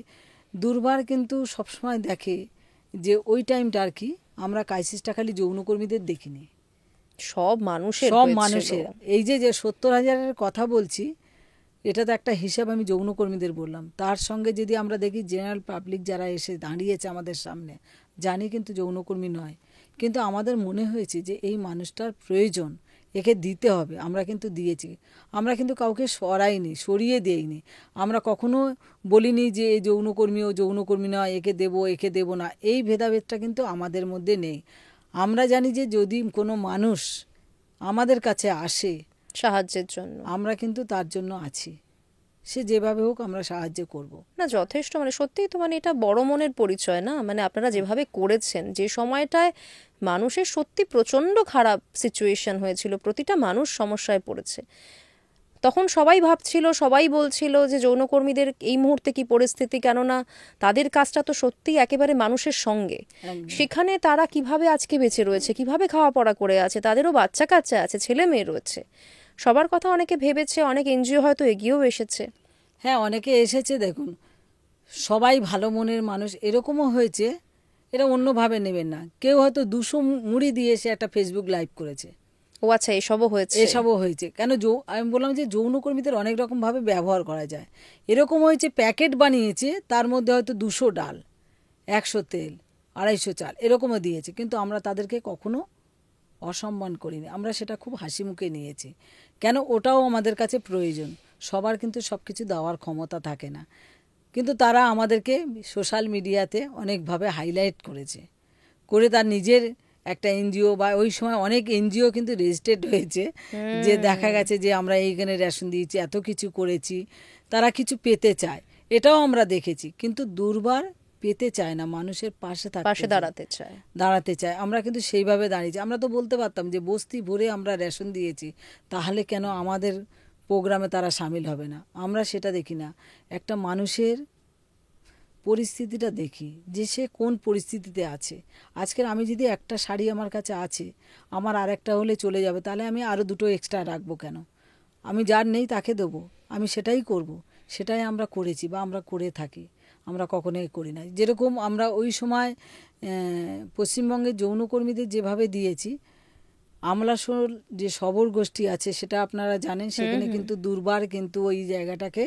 দুর্বার কিন্তু সবসময় দেখে যে ওই টাইমটা আর কি আমরা ক্রাইসিসটা খালি যৌনকর্মীদের দেখিনি, সব মানুষের। এই যে 70,000-এর কথা বলছি, এটা তো একটা হিসাব আমি যৌনকর্মীদের বললাম। তার সঙ্গে যদি আমরা দেখি জেনারেল পাবলিক যারা এসে দাঁড়িয়েছে আমাদের সামনে, জানি কিন্তু যৌনকর্মী নয়, কিন্তু আমাদের মনে হয়েছে যে এই মানুষটার প্রয়োজন, একে দিতে হবে, আমরা কিন্তু দিয়েছি। আমরা কিন্তু কাউকে সরিয়ে দেইনি। আমরা কখনো বলিনি যে এই যৌনকর্মী ও যৌনকর্মী নয়, একে দেবো না, এই ভেদাভেদটা কিন্তু আমাদের মধ্যে নেই। আমরা জানি যে যদি কোনো মানুষ আমাদের কাছে আসে সাহায্যের জন্য, আমরা কিন্তু তার জন্য আছি, সে যেভাবে হোক আমরা সাহায্য করব। না যথেষ্ট, সত্যিই তো এটা বড় মনের পরিচয় না। আপনারা যেভাবে করেছেন, যে সময়টায় মানুষের সত্যি প্রচণ্ড খারাপ সিচুয়েশন হয়েছিল, প্রতিটা মানুষ সমস্যায় পড়েছে, তখন সবাই ভাবছিল, সবাই বলছিল যে যৌনকর্মীদের এই মুহূর্তে কি পরিস্থিতি, কেননা তাদের কাজটা তো সত্যিই একেবারে মানুষের সঙ্গে। সেখানে তারা কিভাবে আজকে বেঁচে রয়েছে, কিভাবে খাওয়া পড়া করে আছে, তাদেরও বাচ্চা কাচ্চা আছে, ছেলে মেয়ে রয়েছে, সবার কথা অনেকে ভেবেছে, অনেক এনজিও হয়তো এগিয়েও এসেছে। হ্যাঁ, অনেকে এসেছে। দেখুন, সবাই ভালো মনের মানুষ, এরকমও হয়েছে, এটা অন্যভাবে নেবেন না। কেউ হয়তো 200 মুড়ি দিয়ে সে একটা ফেসবুক লাইভ করেছে। ও আচ্ছা, এসবও হয়েছে। কেন আমি বললাম যে যৌনকর্মীদের অনেক রকমভাবে ব্যবহার করা যায়। এরকম হয়েছে, প্যাকেট বানিয়েছে, তার মধ্যে হয়তো 200 ডাল, 100 তেল, 250 চাল, এরকমও দিয়েছে, কিন্তু আমরা তাদেরকে কখনো অসম্মান করিনি। আমরা সেটা খুব হাসি মুখে নিয়েছি, কেন ওটাও আমাদের কাছে প্রয়োজন। সবার কিন্তু সব কিছু দেওয়ার ক্ষমতা থাকে না, কিন্তু তারা আমাদেরকে সোশ্যাল মিডিয়াতে অনেকভাবে হাইলাইট করে তার নিজের একটা এনজিও বা ওই সময় অনেক এনজিও কিন্তু রেজিস্ট্রেড হয়েছে, যে দেখা গেছে যে আমরা এইখানে রেশন দিয়েছি, এত কিছু করেছি, তারা কিছু পেতে চায়, এটাও আমরা দেখেছি। কিন্তু দুর্বার পেতে চায় না, মানুষের পাশে পাশে দাঁড়াতে চায়। আমরা কিন্তু সেইভাবে দাঁড়িয়েছি। আমরা তো বলতে পারতাম যে বস্তি ভরে আমরা রেশন দিয়েছি, তাহলে কেন আমাদের প্রোগ্রামে তারা সামিল হবে না? আমরা সেটা দেখি না, একটা মানুষের পরিস্থিতিটা দেখি যে সে কোন পরিস্থিতিতে আছে। আজকের আমি যদি একটা শাড়ি আমার কাছে আছে, আমার আর একটা হলে চলে যাবে, তাহলে আমি আরও দুটো এক্সট্রা রাখবো কেন? আমি যার নেই তাকে দেবো, আমি সেটাই করব। সেটাই আমরা করেছি বা আমরা করে থাকি, আমরা কখনোই করি না। যেরকম আমরা ওই সময় পশ্চিমবঙ্গের যৌনকর্মীদের যেভাবে দিয়েছি, আমলাশোল যে সবর গোষ্ঠী আছে সেটা আপনারা জানেন, সেখানে কিন্তু দুর্বার কিন্তু ওই জায়গাটাকে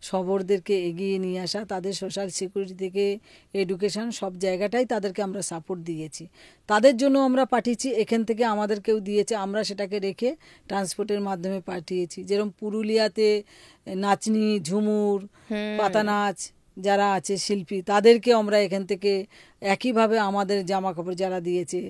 সবরদেরকে এগিয়ে নিয়ে আসা, তাদের সোশ্যাল সিকিউরিটি থেকে এডুকেশন সব জায়গাটাই তাদেরকে আমরা সাপোর্ট দিয়েছি। তাদের জন্য আমরা পাঠিয়েছি, এখান থেকে আমাদেরকেও দিয়েছে, আমরা সেটাকে রেখে ট্রান্সপোর্টের মাধ্যমে পাঠিয়েছি। যেরকম পুরুলিয়াতে নাচনি, ঝুমুর, পাতা নাচ যারা আছে শিল্পী, তাদেরকে আমরা এখান থেকে একইভাবে আমাদের জামা কাপড় যারা দিয়েছে,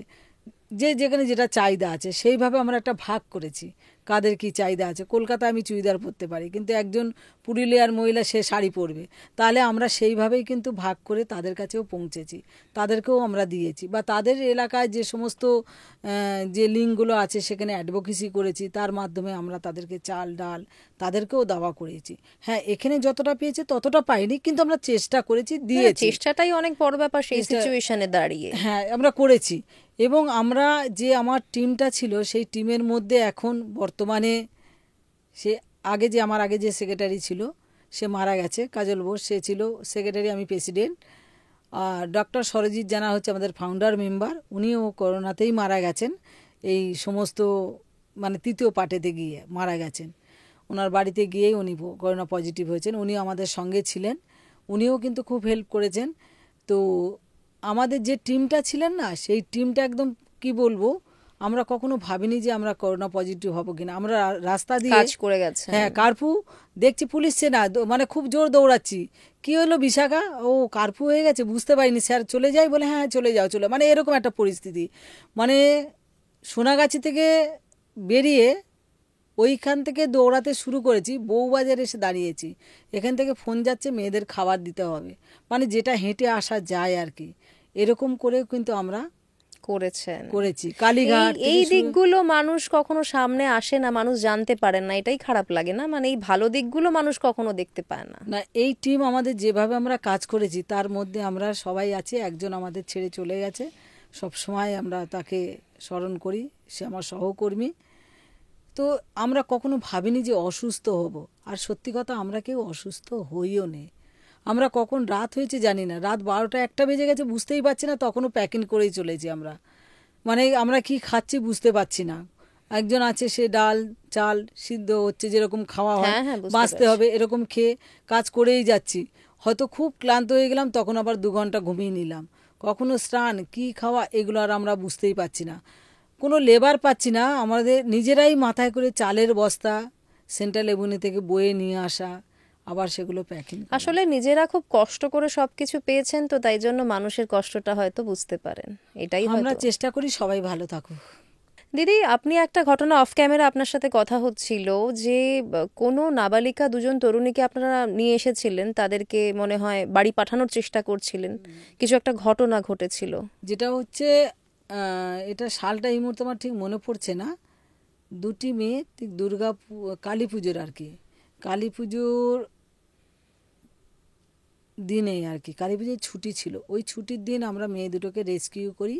যে যেখানে যেটা চাহিদা আছে সেইভাবে আমরা একটা ভাগ করেছি, কাদের কি চাহিদা আছে। কলকাতায় আমি চুড়িদার পরতে পারি, কিন্তু একজন পুরুলিয়ার মহিলা সে শাড়ি পরবে, তাহলে আমরা সেইভাবেই কিন্তু ভাগ করে তাদের কাছেও পৌঁছেছি, তাদেরকেও আমরা দিয়েছি। বা তাদের এলাকায় যে সমস্ত যে লিঙ্কগুলো আছে সেখানে অ্যাডভোকেসি করেছি, তার মাধ্যমে আমরা তাদেরকে চাল ডাল তাদেরকেও দেওয়া করেছি। হ্যাঁ, এখানে যতটা পেয়েছে ততটা পাইনি, কিন্তু আমরা চেষ্টা করেছি, দিয়েছি। চেষ্টাটাই অনেক বড় ব্যাপার সেই সিচুয়েশনে দাঁড়িয়ে। হ্যাঁ, আমরা করেছি। এবং আমরা যে আমার টিমটা ছিল সেই টিমের মধ্যে এখন বর্তমানে সে আগে যে সেক্রেটারি ছিল সে মারা গেছে, কাজল বোস, সে ছিল সেক্রেটারি, আমি প্রেসিডেন্ট। আর ডক্টর সরজিৎ জানা হচ্ছে আমাদের ফাউন্ডার মেম্বার, উনিও করোনাতেই মারা গেছেন, এই সমস্ত মানে তৃতীয় পার্টেতে গিয়ে মারা গেছেন। ওনার বাড়িতে গিয়েই উনি করোনা পজিটিভ হয়েছেন, উনিও আমাদের সঙ্গে ছিলেন, উনিও কিন্তু খুব হেল্প করেছেন। তো আমাদের যে টিমটা ছিলেন না, সেই টিমটা একদম কি বলবো, আমরা কখনো ভাবিনি যে আমরা করোনা পজিটিভ হব কিনা। আমরা রাস্তা দিয়ে কাজ করে গেছে, হ্যাঁ, কারফু দেখছি পুলিশ সেনা, মানে খুব জোর দৌড়াচ্ছি, কি হলো বিশাখা, ও কারফু হয়ে গেছে, বুঝতে পারিনি স্যার, চলে যাই বলে, হ্যাঁ চলে যাও চলে, মানে এরকম একটা পরিস্থিতি। মানে সোনাগাছি থেকে বেরিয়ে ওইখান থেকে দৌড়াতে শুরু করেছি, বউবাজারে এসে দাঁড়িয়েছি, এখান থেকে ফোন যাচ্ছে মেয়েদের খাবার দিতে হবে, মানে যেটা হেঁটে আসা যায় আর কি, এরকম করে কিন্তু আমরা করেছি। কালীঘাট, এই দিকগুলো মানুষ কখনো সামনে আসে না, মানুষ জানতে পারেন না, এটাই খারাপ লাগে না? মানে এই ভালো দিকগুলো মানুষ কখনো দেখতে পায় না। না, এই টিম আমাদের যেভাবে আমরা কাজ করেছি তার মধ্যে আমরা সবাই আছি, একজন আমাদের ছেড়ে চলে গেছে, সব সময় আমরা তাকে স্মরণ করি, সে আমার সহকর্মী। তো আমরা কখনো ভাবিনি যে অসুস্থ হব, আর সত্যি কথা আমরা কেউ অসুস্থ হইও নেই। আমরা কখন রাত হয়েছে জানি না, রাত 12টা 1টা বেজে গেছে বুঝতেই পারছি না, তখনও প্যাকিং করেই চলেছি আমরা, মানে আমরা কি খাচ্ছি বুঝতে পারছি না। একজন আছে সে ডাল চাল সিদ্ধ হচ্ছে, যেরকম খাওয়া হয় বাঁচতে হবে এরকম খেয়ে কাজ করেই যাচ্ছি। হয়তো খুব ক্লান্ত হয়ে গেলাম, তখন আবার 2 ঘন্টা ঘুমিয়ে নিলাম। কখনো স্নান কি খাওয়া এগুলো আর আমরা বুঝতেই পারছি না, কোনো লেবার পাচ্ছি না। আমাদের নিজেরাই মাথায় করে চালের বস্তা সেন্ট্রাল এভিনিউ থেকে বয়ে নিয়ে আসা, আবার সেগুলো প্যাকিং। আসলে নিজেরা খুব কষ্ট করে সবকিছু পেয়েছেন, তো তাই জন্য মানুষের কষ্টটা হয়তো বুঝতে পারেন, এটাই আমরা চেষ্টা করি সবাই ভালো থাকুক। দিদি, আপনি একটা ঘটনা অফ ক্যামেরা আপনার সাথে কথা হচ্ছিল যে কোনো নাবালিকা 2জন তরুণীকে আপনারা নিয়ে এসেছিলেন, তাদেরকে মনে হয় বাড়ি পাঠানোর চেষ্টা করছিলেন, কিছু একটা ঘটনা ঘটেছিল। যেটা হচ্ছে এটা সালটা এই মুহূর্তে আমার ঠিক মনে পড়ছে না। 2টি মেয়ে ঠিক কালী পুজোর আর কি, কালী পুজোর দিনেই আর কি, কালী পুজোর ছুটি ছিল, ওই ছুটির দিন আমরা মেয়ে দুটোকে রেস্কিউ করি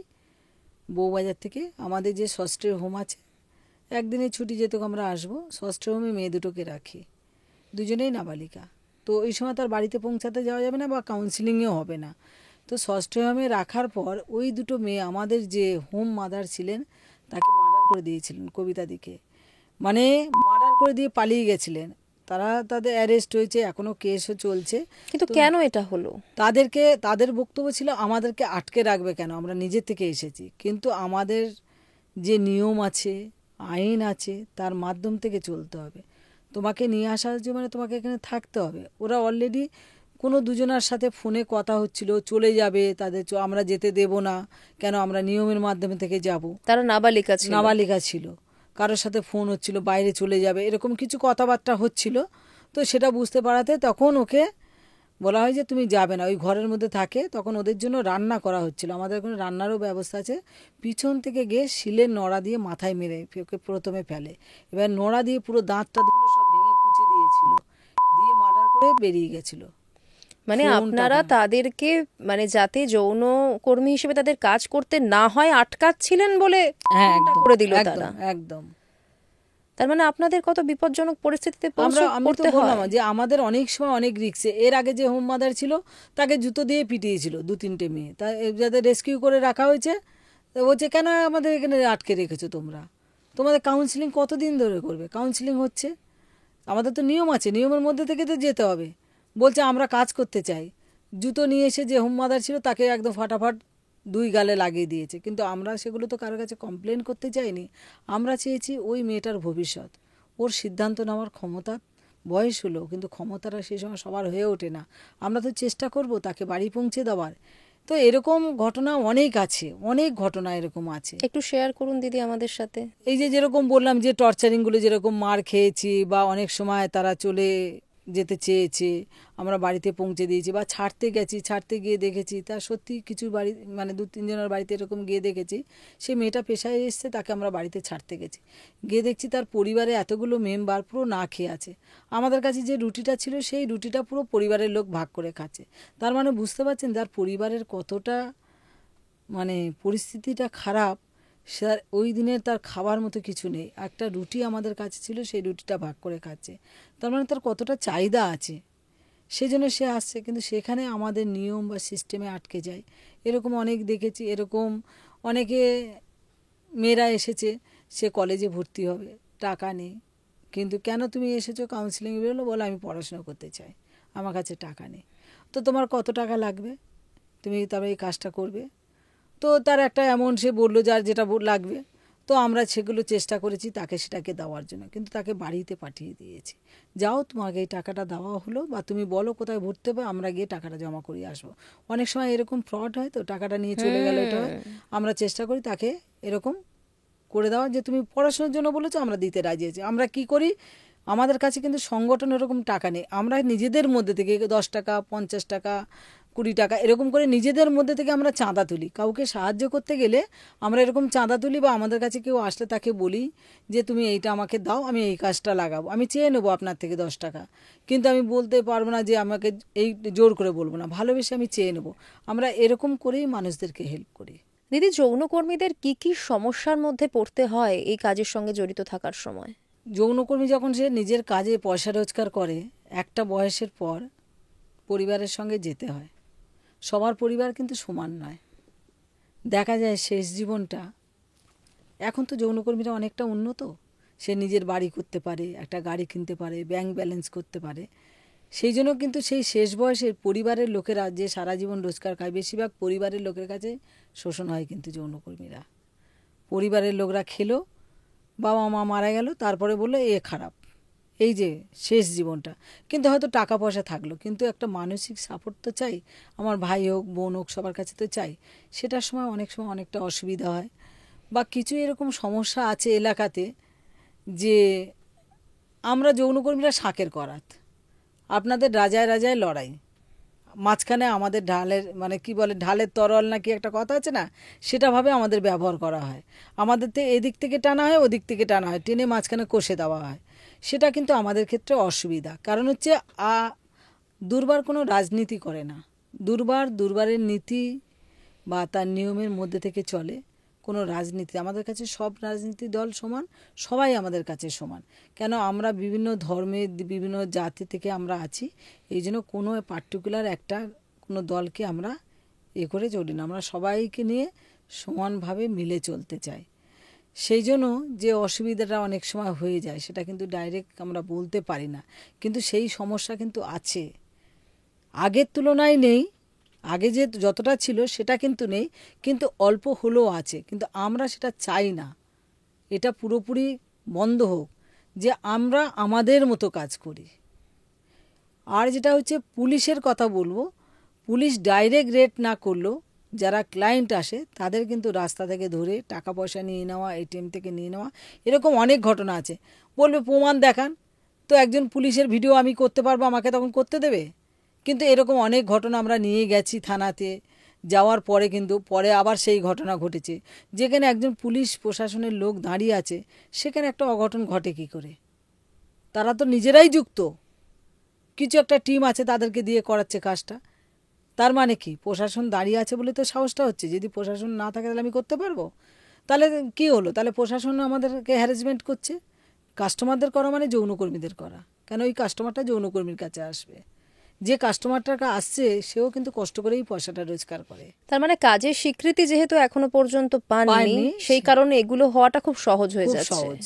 বউবাজার থেকে। আমাদের যে ষষ্ঠীর হোম আছে, একদিনের ছুটি যেহেতু আমরা আসবো, ষষ্ঠীর হোমে মেয়ে দুটোকে রাখি, দুজনেই নাবালিকা। তো ওই সময় তার বাড়িতে পৌঁছাতে যাওয়া যাবে না বা কাউন্সিলিংও হবে না। তো ষষ্ঠী হোমে রাখার পর ওই দুটো মেয়ে, আমাদের যে হোম মাদার ছিলেন তাকে মার্ডার করে দিয়েছিলেন, কবিতাদিকে, মানে মার্ডার করে দিয়ে পালিয়ে গেছিলেন। তাদের অ্যারেস্ট হয়েছে, এখনো কেসও চলছে। কিন্তু কেন এটা হলো? তাদের বক্তব্য ছিল আমাদেরকে আটকে রাখবে কেন, আমরা নিজের থেকে এসেছি, কিন্তু আমাদের যে নিয়ম আছে আইন আছে তার মাধ্যম থেকে চলতে হবে। তোমাকে নিয়ে আসা হচ্ছে মানে তোমাকে এখানে থাকতে হবে। ওরা অলরেডি কোনো দুজনার সাথে ফোনে কথা হচ্ছিল, চলে যাবে তাদের, আমরা যেতে দেব না, কেন আমরা নিয়মের মাধ্যমে থেকে যাব। তারা নাবালিকা ছিল। নাবালিকা ছিল, কারোর সাথে ফোন হচ্ছিল বাইরে চলে যাবে, এরকম কিছু কথাবার্তা হচ্ছিল। তো সেটা বুঝতে পারাতে তখন ওকে বলা হয় যে তুমি যাবে না, ওই ঘরের মধ্যে থাকে। তখন ওদের জন্য রান্না করা হচ্ছিল, আমাদের ওখানে রান্নারও ব্যবস্থা আছে। পিছন থেকে গিয়ে শিলের নোড়া দিয়ে মাথায় মেরে ওকে প্রথমে ফেলে, এবার নোড়া দিয়ে পুরো দাঁতটাগুলো সব ভেঙে কুচে দিয়েছিল, দিয়ে মার্ডার করে বেরিয়ে গেছিল। মানে ফোন, আপনারা টাকা। তাদেরকে মানে যাতে যৌন কর্মী হিসেবে তাদের কাজ করতে না হয় আটকাচ্ছিলেন বলে হ্যাঁ, খুনটা একদম করে দিল তারা। একদম একদম। তার মানে আপনাদের কত বিপজ্জনক পরিস্থিতিতে আমি তো পড়তে বললাম হয়। যে আমাদের অনেক সময় অনেক রিক্সে। এর আগে যে হোম মাদার ছিল তাকে জুতো দিয়ে পিটিয়েছিল 2-3টে মেয়ে, তা যাদের রেস্কিউ করে রাখা হয়েছে। তো বলছে কেন আমাদের এখানে আটকে রেখেছো তোমরা, তোমাদের কাউন্সিলিং কতদিন ধরে করবে? কাউন্সিলিং হচ্ছে, আমাদের তো নিয়ম আছে, নিয়মের মধ্যে থেকে তো যেতে হবে। বলছে আমরা কাজ করতে চাই। জুতো নিয়ে এসে যে হোম মাদার ছিল তাকে একদম ফাটাফাট 2 গালে লাগিয়ে দিয়েছে। কিন্তু আমরা সেগুলো তো কারোর কাছে কমপ্লেন করতে চাইনি। আমরা চেয়েছি ওই মেয়েটার ভবিষ্যৎ, ওর সিদ্ধান্ত নেওয়ার ক্ষমতা, বয়স হলো কিন্তু ক্ষমতাটা সেই সময় সবার হয়ে ওঠে না। আমরা তো চেষ্টা করব তাকে বাড়ি পৌঁছে দেওয়ার। তো এরকম ঘটনা অনেক আছে, অনেক ঘটনা এরকম আছে। একটু শেয়ার করুন দিদি আমাদের সাথে। এই যে যেরকম বললাম যে টর্চারিংগুলো, যেরকম মার খেয়েছি বা অনেক সময় তারা চলে যেতে চেয়েছে, আমরা বাড়িতে পৌঁছে দিয়েছি, বা ছাড়তে গেছি, ছাড়তে গিয়ে দেখেছি তা সত্যি কিছু বাড়ি মানে 2-3 জনের বাড়িতে এরকম গিয়ে দেখেছি সে মেয়েটা পেশায় এসছে, তাকে আমরা বাড়িতে ছাড়তে গেছি, গিয়ে দেখছি তার পরিবারে এতগুলো মেম্বার পুরো না খেয়ে আছে। আমাদের কাছে যে রুটিটা ছিল সেই রুটিটা পুরো পরিবারের লোক ভাগ করে খাচ্ছে। তার মানে বুঝতে পারছেন তার পরিবারের কতটা মানে পরিস্থিতিটা খারাপ। সে ওই দিনের তার খাবার মতো কিছু নেই, একটা রুটি আমাদের কাছে ছিল, সেই রুটিটা ভাগ করে খাচ্ছে। তার মানে তার কতটা চাহিদা আছে, সেই জন্য সে আসছে। কিন্তু সেখানে আমাদের নিয়ম বা সিস্টেমে আটকে যায়। এরকম অনেক দেখেছি। এরকম অনেকে মেয়েরা এসেছে, সে কলেজে ভর্তি হবে, টাকা নেই, কিন্তু কেন তুমি এসেছো কাউন্সিলিংয়ে? বেরোলো, বলে আমি পড়াশোনা করতে চাই, আমার কাছে টাকা নেই। তো তোমার কত টাকা লাগবে, তুমি তবে এই কাজটা করবে? তো তার একটা অ্যামাউন্ট সে বললো যার যেটা লাগবে। তো আমরা সেগুলো চেষ্টা করেছি তাকে সেটাকে দেওয়ার জন্য, কিন্তু তাকে বাড়িতে পাঠিয়ে দিয়েছি। যাও, তোমাকে এই টাকাটা দেওয়া হলো, বা তুমি বলো কোথায় ভর্তি হবে, আমরা গিয়ে টাকাটা জমা করিয়ে আসবো। অনেক সময় এরকম ফ্রড হয়, তো টাকাটা নিয়ে চলে গেল, এটা হয়। আমরা চেষ্টা করি তাকে এরকম করে দেওয়া, যে তুমি পড়াশোনার জন্য বলেছো, আমরা দিতে রাজি আছি। আমরা কি করি, আমাদের কাছে কিন্তু সংগঠন এরকম টাকা নেই, আমরা নিজেদের মধ্যে থেকে 10 টাকা, 50 টাকা, 20 টাকা এরকম করে নিজেদের মধ্যে থেকে আমরা চাঁদা তুলি। কাউকে সাহায্য করতে গেলে আমরা এরকম চাঁদা তুলি, বা আমাদের কাছে কেউ আসলে তাকে বলি যে তুমি এইটা আমাকে দাও, আমি এই কাজটা লাগাবো, আমি চেয়ে নেবো আপনার থেকে 10 টাকা, কিন্তু আমি বলতে পারবো না যে আমাকে এই জোর করে বলবো না, ভালোবেসে আমি চেয়ে নেবো। আমরা এরকম করেই মানুষদেরকে হেল্প করি। দিদি, যৌনকর্মীদের কি কি সমস্যার মধ্যে পড়তে হয় এই কাজের সঙ্গে জড়িত থাকার সময়? যৌনকর্মী যখন সে নিজের কাজে পয়সা রোজগার করে, একটা বয়সের পর পরিবারের সঙ্গে যেতে হয়। সবার পরিবার কিন্তু সমান নয়। দেখা যায় শেষ জীবনটা, এখন তো যৌনকর্মীরা অনেকটা উন্নত, সে নিজের বাড়ি করতে পারে, একটা গাড়ি কিনতে পারে, ব্যাংক ব্যালেন্স করতে পারে। সেই জন্য কিন্তু সেই শেষ বয়সের পরিবারের লোকেরা যে সারা জীবন রোজগার খায়, বেশিরভাগ পরিবারের লোকের কাছে শোষণ হয় কিন্তু যৌনকর্মীরা। পরিবারের লোকরা খেলো, বাবা মা মারা গেল, তারপরে বললো এ খারাপ, এই যে শেষ জীবনটা। কিন্তু হয়তো টাকা পয়সা থাকলো, কিন্তু একটা মানসিক সাপোর্ট তো চাই, আমার ভাই হোক বোন হোক সবার কাছে তো চাই। সেটার সময় অনেক সময় অনেকটা অসুবিধা হয়, বা কিছু এরকম সমস্যা আছে এলাকাতে, যে আমরা যৌনকর্মীরা শাঁকের করাত, আপনাদের রাজায় রাজায় লড়াই, মাঝখানে আমাদের ঢালের মানে কি বলে ঢালের তরল নাকি একটা কথা আছে না, সেটাভাবে আমাদের ব্যবহার করা হয়। আমাদের তো এদিক থেকে টানা হয়, ওদিক থেকে টানা হয়, টেনে মাঝখানে কষে দেওয়া হয়। সেটা কিন্তু আমাদের ক্ষেত্রে অসুবিধা, কারণ হচ্ছে দুর্বার কোনো রাজনীতি করে না। দুর্বারের নীতি বা তার নিয়মের মধ্যে থেকে চলে। কোনো রাজনীতি, আমাদের কাছে সব রাজনীতি দল সমান, সবাই আমাদের কাছে সমান। কেন, আমরা বিভিন্ন ধর্মের বিভিন্ন জাতি থেকে আমরা আছি, এই জন্য কোনো পার্টিকুলার একটা কোনো দলকে আমরা করে চলি না, আমরা সবাইকে নিয়ে সমানভাবে মিলে চলতে চাই। সেই জন্য যে অসুবিধাটা অনেক সময় হয়ে যায় সেটা কিন্তু ডাইরেক্ট আমরা বলতে পারি না, কিন্তু সেই সমস্যা কিন্তু আছে, আগের তুলনায় নেই, আগে যে যতটা ছিল সেটা কিন্তু নেই, কিন্তু অল্প হলেও আছে। কিন্তু আমরা সেটা চাই না, এটা পুরোপুরি বন্ধ হোক, যে আমরা আমাদের মতো কাজ করি। আর যেটা হচ্ছে পুলিশের কথা বলবো, পুলিশ ডাইরেক্ট রেড না করলেও যারা ক্লায়েন্ট আসে তাদের কিন্তু রাস্তা থেকে ধরে টাকা পয়সা নিয়ে নেওয়া, এটিএম থেকে নিয়ে নেওয়া, এরকম অনেক ঘটনা আছে। বলবে প্রমাণ দেখান, তো একজন পুলিশের ভিডিও আমি করতে পারবো, আমাকে তখন করতে দেবে? কিন্তু এরকম অনেক ঘটনা আমরা নিয়ে গেছি থানাতে, যাওয়ার পরে কিন্তু পরে আবার সেই ঘটনা ঘটেছে, যেখানে একজন পুলিশ প্রশাসনের লোক দাঁড়িয়ে আছে, সেখানে একটা অঘটন ঘটে কী করে? তারা তো নিজেরাই যুক্ত, কিছু একটা টিম আছে তাদেরকে দিয়ে করাচ্ছে কাজটা। তার মানে কি, প্রশাসন দাঁড়িয়ে আছে বলে তো সাহসটা হচ্ছে। যদি প্রশাসন না থাকে তাহলে আমি করতে পারবো? তাহলে কি হলো? তাহলে প্রশাসন আমাদেরকে হ্যারাসমেন্ট করছে। কাস্টমারদের করা মানে যৌনকর্মীদের করা। কেন ওই কাস্টমারটা যৌনকর্মীর কাছে আসবে? যে কাস্টমারটার কাছে আসছে সেও কিন্তু কষ্ট করেই পয়সাটা রোজগার করে। তার মানে কাজের স্বীকৃতি যেহেতু এখনো পর্যন্ত পাননি, পায়নি, সেই কারণে এগুলো হওয়াটা খুব সহজ হয়ে খুব যাচ্ছে। সহজ।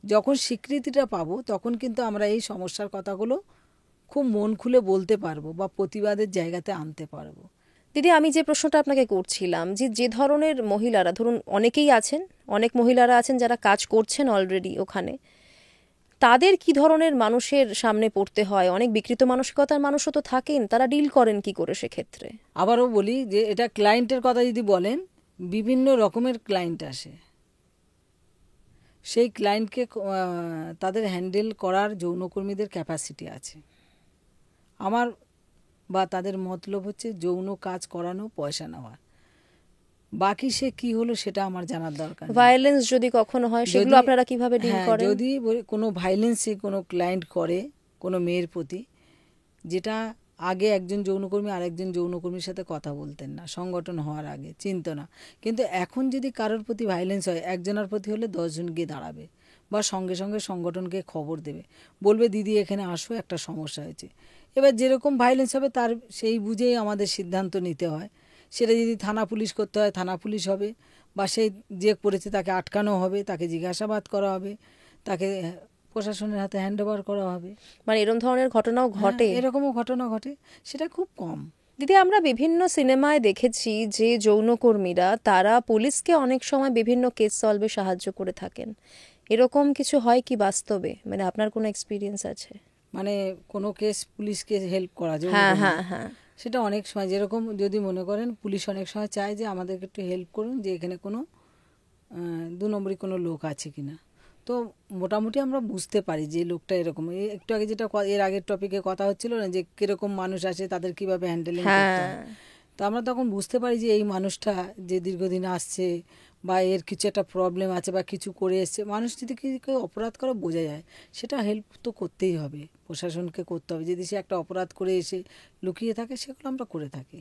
যখন স্বীকৃতিটা পাবো তখন কিন্তু আমরা এই সমস্যার কথাগুলো খুব মন খুলে বলতে পারবো বা প্রতিবাদের জায়গাতে আনতে পারবো। দিদি, আমি যে প্রশ্নটা আপনাকে করছিলাম, যে যে ধরনের মহিলারা, ধরুন অনেকেই আছেন, অনেক মহিলারা আছেন যারা কাজ করছেন অলরেডি ওখানে, তাদের কি ধরনের মানুষের সামনে পড়তে হয়? অনেক বিকৃত মানসিকতার মানুষও তো থাকেন, তারা ডিল করেন কি করে সেক্ষেত্রে? আবারও বলি যে এটা ক্লায়েন্টের কথা যদি বলেন, বিভিন্ন রকমের ক্লায়েন্ট আসে। সেই ক্লায়েন্টকে তাদের হ্যান্ডেল করার যৌনকর্মীদের ক্যাপাসিটি আছে। আমার বা তাদের মতলব হচ্ছে যৌন কাজ করানো, পয়সা নেওয়া। বাকি সে কি হলো সেটা আমার জানার দরকার নেই। ভায়োলেন্স যদি কখনো হয়, সেগুলো যদি- আপনারা কিভাবে ডিল হ্যাঁ, করেন? যদি কোনো ভাইলেন্সই কোনো ক্লায়েন্ট করে কোনো মেয়ের প্রতি, যেটা আগে একজন যৌনকর্মী আরেকজন যৌনকর্মীর সাথে কথা বলতেন না, সংগঠন হওয়ার আগে চিনত না, কিন্তু এখন যদি কারোর প্রতি ভাইলেন্স হয়, একজনের প্রতি হলে 10 জন গিয়ে দাঁড়াবে বা সঙ্গে সঙ্গে সংগঠনকে খবর দেবে, বলবে দিদি এখানে আসো, একটা সমস্যা হয়েছে। এবার যেরকম ভাইলেন্স হবে তার সেই বুঝেই আমাদের সিদ্ধান্ত নিতে হয়। সেটা যদি থানা পুলিশ করতে হয় থানা পুলিশ হবে, বা সেই যে করেছে তাকে আটকানো হবে, তাকে জিজ্ঞাসাবাদ করা হবে, তাকে প্রশাসনের হাতে হ্যান্ড ওভার করা হবে। মানে এরকম ধরনের ঘটনাও ঘটে? হ্যাঁ, এরকমও ঘটনা ঘটে, সেটা খুব কম। দিদি, আমরা বিভিন্ন সিনেমায় দেখেছি যে যৌনকর্মীরা তারা পুলিশকে অনেক সময় বিভিন্ন কেস সলভে সাহায্য করে থাকেন। এরকম কিছু হয় কি বাস্তবে? মানে আপনার কোনো এক্সপিরিয়েন্স আছে? মানে কোনো কেস পুলিশকে হেল্প করা যায়? হ্যাঁ হ্যাঁ হ্যাঁ। সেটা অনেক সময়, যেরকম যদি মনে করেন পুলিশ অনেক সময় চায় যে আমাদেরকে একটু হেল্প করুন, যে এখানে কোনো 2 নম্বরই কোনো লোক আছে কিনা। তো মোটামুটি আমরা বুঝতে পারি যে লোকটা এরকম। একটু আগে যেটা এর আগের টপিকে কথা হচ্ছিল না, যে কীরকম মানুষ আসে, তাদের কীভাবে হ্যান্ডেলিং করতে হয়। তো আমরা তখন বুঝতে পারি যে এই মানুষটা যে দীর্ঘদিন আসছে বা এর কিছু একটা প্রবলেম আছে বা কিছু করে এসছে, মানুষ যদি কেউ অপরাধ করে বোঝা যায়, সেটা হেল্প তো করতেই হবে, প্রশাসনকে করতে হবে। যদি সে একটা অপরাধ করে এসে লুকিয়ে থাকে, সেগুলো আমরা করে থাকি।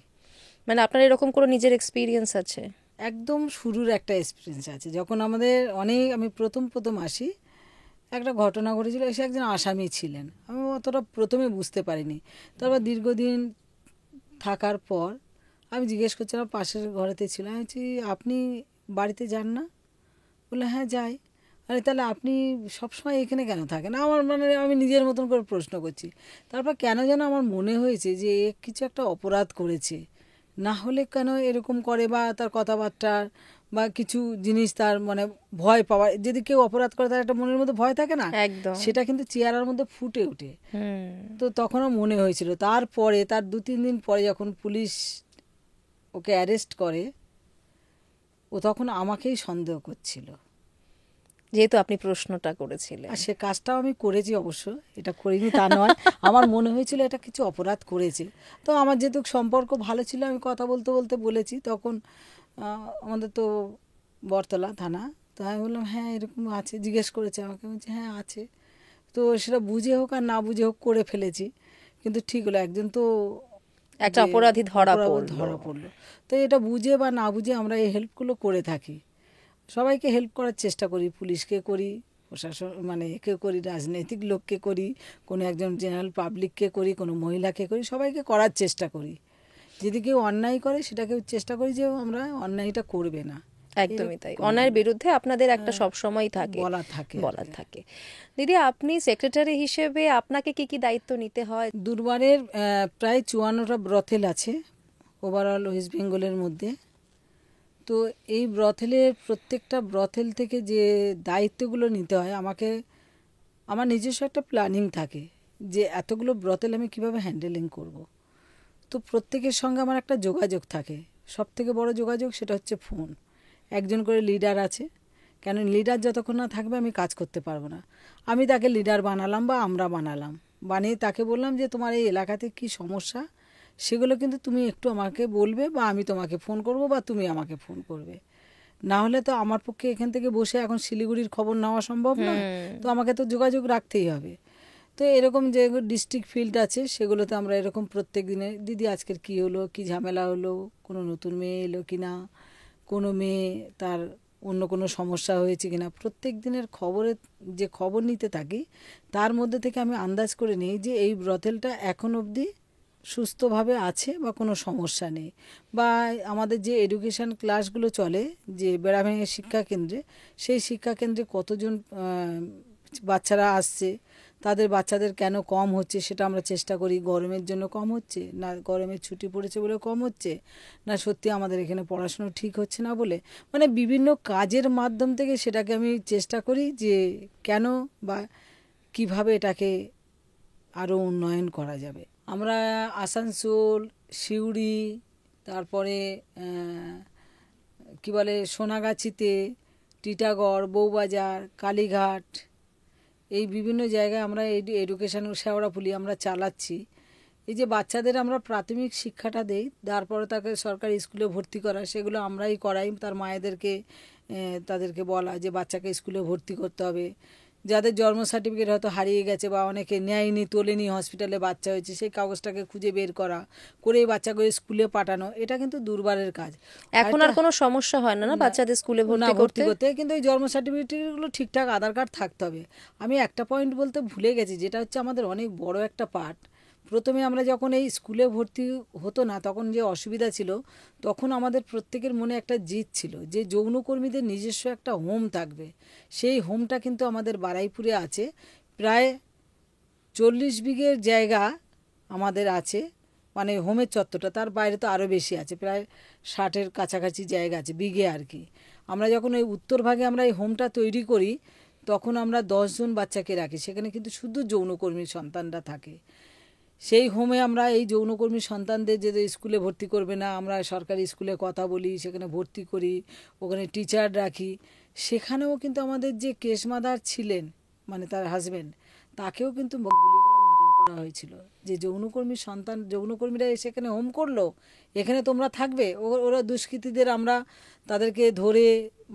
মানে আপনার এরকম কোনো নিজের এক্সপিরিয়েন্স আছে? একদম শুরুর একটা এক্সপিরিয়েন্স আছে, যখন আমি প্রথম আসি, একটা ঘটনা ঘটেছিল। এসে একজন আসামি ছিলেন, আমি অতটা প্রথমে বুঝতে পারিনি। তারপর দীর্ঘদিন থাকার পর আমি জিজ্ঞেস করছিলাম, পাশের ঘরেতে ছিল, আমি বলছি আপনি বাড়িতে যান না? বললো হ্যাঁ যাই। আরে তাহলে আপনি সবসময় এখানে কেন থাকেন? আমার মানে আমি নিজের মতন করে প্রশ্ন করছি। তারপর কেন যেন আমার মনে হয়েছে যে এ কিছু একটা অপরাধ করেছে, না হলে কেন এরকম করে, বা তার কথাবার্তা বা কিছু জিনিস, তার মানে ভয় পাওয়া। যদি কেউ অপরাধ করে তার একটা মনের মধ্যে ভয় থাকে না, একদম। সেটা কিন্তু চেহারার মধ্যে ফুটে ওঠে। তো তখনও মনে হয়েছিল। তারপরে তার 2-3 দিন পরে যখন পুলিশ ওকে অ্যারেস্ট করে, ও তখন আমাকেই সন্দেহ করছিল, যেহেতু আপনি প্রশ্নটা করেছিলেন। আর সে কাজটাও আমি করেছি অবশ্য, এটা করিনি তা নয়। আমার মনে হয়েছিল এটা কিছু অপরাধ করেছে। তো আমার যেহেতু সম্পর্ক ভালো ছিল, আমি কথা বলতে বলতে বলেছি। তখন আমাদের তো বটতলা থানা, তো আমি বললাম হ্যাঁ এরকম আছে, জিজ্ঞেস করেছে আমাকে, বলছি হ্যাঁ আছে। তো সেটা বুঝে হোক আর না বুঝে হোক করে ফেলেছি, কিন্তু ঠিক হলো, একজন তো একটা অপরাধী ধরা পড়লো। তো এটা বুঝে বা না বুঝে আমরা এই হেল্পগুলো করে থাকি, সবাইকে হেল্প করার চেষ্টা করি। পুলিশকে করি, প্রশাসন মানে একে করি, রাজনৈতিক লোককে করি, কোনো একজন জেনারেল পাবলিককে করি, কোনো মহিলাকে করি, সবাইকে করার চেষ্টা করি। যদি কেউ অন্যায় করে সেটাকে চেষ্টা করি যে আমরা অন্যায়টা করবে না। একদমই তাই। অন্যায়ের বিরুদ্ধে আপনাদের একটা সবসময় থাকে, বলার থাকে। দিদি, আপনি সেক্রেটারি হিসেবে আপনাকে কি কি দায়িত্ব নিতে হয়? দুর্বারের প্রায় 54টা ব্রথেল আছে ওভারঅল ওয়েস্ট বেঙ্গলের মধ্যে। তো এই ব্রথেলের প্রত্যেকটা ব্রথেল থেকে যে দায়িত্বগুলো নিতে হয়, আমার নিজস্ব একটা প্ল্যানিং থাকে যে এতগুলো ব্রথেল আমি কিভাবে হ্যান্ডেলিং করব। তো প্রত্যেকের সঙ্গে আমার একটা যোগাযোগ থাকে, সব থেকে বড় যোগাযোগ সেটা হচ্ছে ফোন। একজন করে লিডার আছে, কেন লিডার যতক্ষণ না থাকবে আমি কাজ করতে পারবো না। আমি তাকে লিডার বানালাম বা আমরা বানালাম, বানিয়ে তাকে বললাম যে তোমার এই এলাকাতে কি সমস্যা সেগুলো কিন্তু তুমি একটু আমাকে বলবে, বা আমি তোমাকে ফোন করব বা তুমি আমাকে ফোন করবে। না হলে তো আমার পক্ষে এখান থেকে বসে এখন শিলিগুড়ির খবর নেওয়া সম্ভব নয়, তো আমাকে তো যোগাযোগ রাখতেই হবে। তো এরকম যে ডিস্ট্রিক্ট ফিল্ড আছে সেগুলোতে আমরা এরকম প্রত্যেক দিনে, দিদি আজকের কি হলো, কি ঝামেলা হলো, কোনো নতুন মেয়ে এলো কি না, কোনো মেয়ে তার অন্য কোনো সমস্যা হয়েছে কিনা, প্রত্যেক দিনের খবরে যে খবর নিতে থাকি তার মধ্যে থেকে আমি আন্দাজ করে নিই যে এই ব্রথেলটা এখন অবধি সুস্থভাবে আছে বা কোনো সমস্যা নেই। বা আমাদের যে এডুকেশন ক্লাসগুলো চলে যে বেড়াভেঙে শিক্ষাকেন্দ্রে, সেই শিক্ষাকেন্দ্রে কতজন বাচ্চারা আসছে, তাদের বাচ্চাদের কেন কম হচ্ছে সেটা আমরা চেষ্টা করি। গরমের জন্য কম হচ্ছে না, গরমের ছুটি পড়েছে বলে কম হচ্ছে, না সত্যি আমাদের এখানে পড়াশুনো ঠিক হচ্ছে না বলে, মানে বিভিন্ন কাজের মাধ্যম থেকে সেটাকে আমি চেষ্টা করি যে কেন বা কিভাবে এটাকে আরও উন্নয়ন করা যাবে। আমরা আসানসোল, সিউড়ি, তারপরে কি বলে সোনাগাছিতে, টিটাগড়, বউবাজার, কালীঘাট, এই বিভিন্ন জায়গায় আমরা এডুকেশন শেওড়াফুলি আমরা চালাচ্ছি। এই যে বাচ্চাদের আমরা প্রাথমিক শিক্ষাটা দেই, তারপরে তাকে সরকারি স্কুলে ভর্তি করা, সেগুলো আমরাই করাই। তার মায়েদেরকে তাদেরকে বলা যে বাচ্চাকে স্কুলে ভর্তি করতে হবে। যাদের জন্ম সার্টিফিকেট হয়তো হারিয়ে গেছে বা অনেকে নেয়নি, তোলেনি, হসপিটালে বাচ্চা হয়েছে, সেই কাগজটাকে খুঁজে বের করা, করে এই বাচ্চাকে স্কুলে পাঠানো, এটা কিন্তু দুর্বারের কাজ। এখন আর কোনো সমস্যা হয় না না বাচ্চাদের স্কুলে না ভর্তি করতে? কিন্তু এই জন্ম সার্টিফিকেটগুলো ঠিকঠাক আধার কার্ড থাকতে হবে। আমি একটা পয়েন্ট বলতে ভুলে গেছি, যেটা হচ্ছে আমাদের অনেক বড় একটা পার্ট। প্রথমে আমরা যখন এই স্কুলে ভর্তি হতো না তখন যে অসুবিধা ছিল, তখন আমাদের প্রত্যেকের মনে একটা জিদ ছিল যে যৌনকর্মীদের নিজস্ব একটা হোম থাকবে। সেই হোমটা কিন্তু আমাদের বারুইপুরে আছে, প্রায় 40 বিঘের জায়গা আমাদের আছে, মানে হোমের চত্বরটা, তার বাইরে তো আরও বেশি আছে, প্রায় 60-এর কাছাকাছি জায়গা আছে, বিঘে আর কি। আমরা যখন এই উত্তর ভাগে আমরা এই হোমটা তৈরি করি তখন আমরা 10 জন বাচ্চাকে রাখি, সেখানে কিন্তু শুধু যৌনকর্মীর সন্তানরা থাকে। সেই হোমে আমরা এই যৌনকর্মী সন্তানদের যে স্কুলে ভর্তি করবে না, আমরা সরকারি স্কুলে কথা বলি, সেখানে ভর্তি করি, ওখানে টিচার রাখি। সেখানেও কিন্তু আমাদের যে কেস মাদার ছিলেন, মানে তার হাজব্যান্ড, তাকেও কিন্তু গুলি করে মার্ডার করা হয়েছিল। যে যৌনকর্মীর সন্তান, যৌনকর্মীরা এসে এখানে হোম করলো, এখানে তোমরা থাকবে, ওরা দুষ্কৃতীদের আমরা তাদেরকে ধরে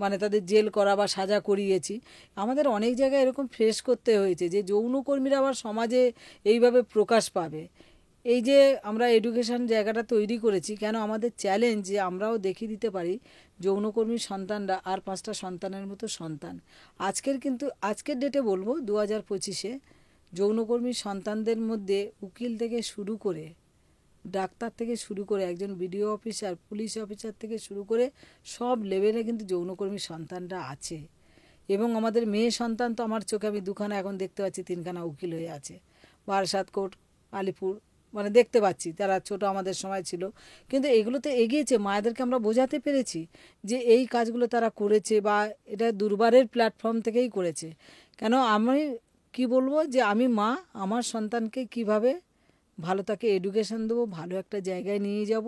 মানে তাদের জেল করা বা সাজা করিয়েছি। আমাদের অনেক জায়গায় এরকম ফেস করতে হয়েছে যে যৌনকর্মীরা আবার সমাজে এইভাবে প্রকাশ পাবে। এই যে আমরা এডুকেশন জায়গাটা তৈরি করেছি, কেন আমাদের চ্যালেঞ্জ যে আমরাও দেখিয়ে দিতে পারি যৌনকর্মীর সন্তানরা আর 5টা সন্তানের মতো সন্তান। আজকের ডেটে বলবো 2025-এ যৌনকর্মীর সন্তানদের মধ্যে উকিল থেকে শুরু করে, ডাক্তার থেকে শুরু করে, একজন বিডিও অফিসার, পুলিশ অফিসার থেকে শুরু করে সব লেভেলে কিন্তু যৌনকর্মীর সন্তানরা আছে। এবং আমাদের মেয়ে সন্তান তো আমার চোখে আমি 2খানা এখন দেখতে পাচ্ছি, 3খানা উকিল হয়ে আছে, বারাসাত কোর্ট, আলিপুর, মানে দেখতে পাচ্ছি। তারা ছোট আমাদের সময় ছিল, কিন্তু এগুলোতে এগিয়েছে, মায়েদেরকে আমরা বোঝাতে পেরেছি যে এই কাজগুলো তারা করেছে, বা এটা দুর্বারের প্ল্যাটফর্ম থেকেই করেছে। কেন আমি কি বলবো যে আমি মা, আমার সন্তানকে কিভাবে ভালো তাকে এডুকেশন দেবো, ভালো একটা জায়গায় নিয়ে যাব,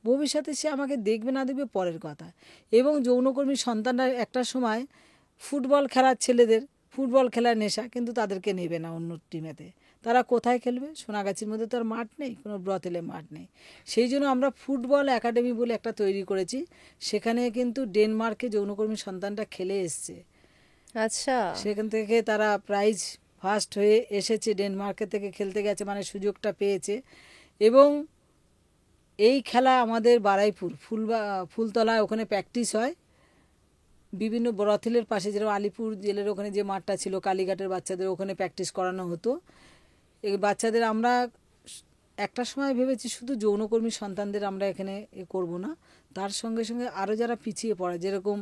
ভবিষ্যতে সে আমাকে দেখবে না দেখবে পরের কথা। এবং যৌনকর্মী সন্তানরা একটা সময় ফুটবল খেলার ছেলেদের ফুটবল খেলার নেশা, কিন্তু তাদেরকে নেবে না অন্য টিমেতে। তারা কোথায় খেলবে? সোনাগাছির মধ্যে তো আর মাঠ নেই, কোনো ব্রথেলে মাঠ নেই। সেই জন্য আমরা ফুটবল একাডেমি বলে একটা তৈরি করেছি। সেখানে কিন্তু ডেনমার্কে যৌনকর্মী সন্তানটা খেলে এসছে। আচ্ছা, সেখান থেকে তারা প্রাইজ ফার্স্ট হয়ে এসেছে, ডেনমার্কে থেকে খেলতে গেছে, মানে সুযোগটা পেয়েছে। এবং এই খেলা আমাদের বারুইপুর ফুলতলায় ওখানে প্র্যাকটিস হয়, বিভিন্ন ব্রথেলের পাশে, যেরকম আলিপুর জেলের ওখানে যে মাঠটা ছিল, কালীঘাটের বাচ্চাদের ওখানে প্র্যাকটিস করানো হতো। এই বাচ্চাদের আমরা একটা সময় ভেবেছি শুধু যৌনকর্মী সন্তানদের আমরা এখানে করব না, তার সঙ্গে সঙ্গে আরও যারা পিছিয়ে পড়ে, যেরকম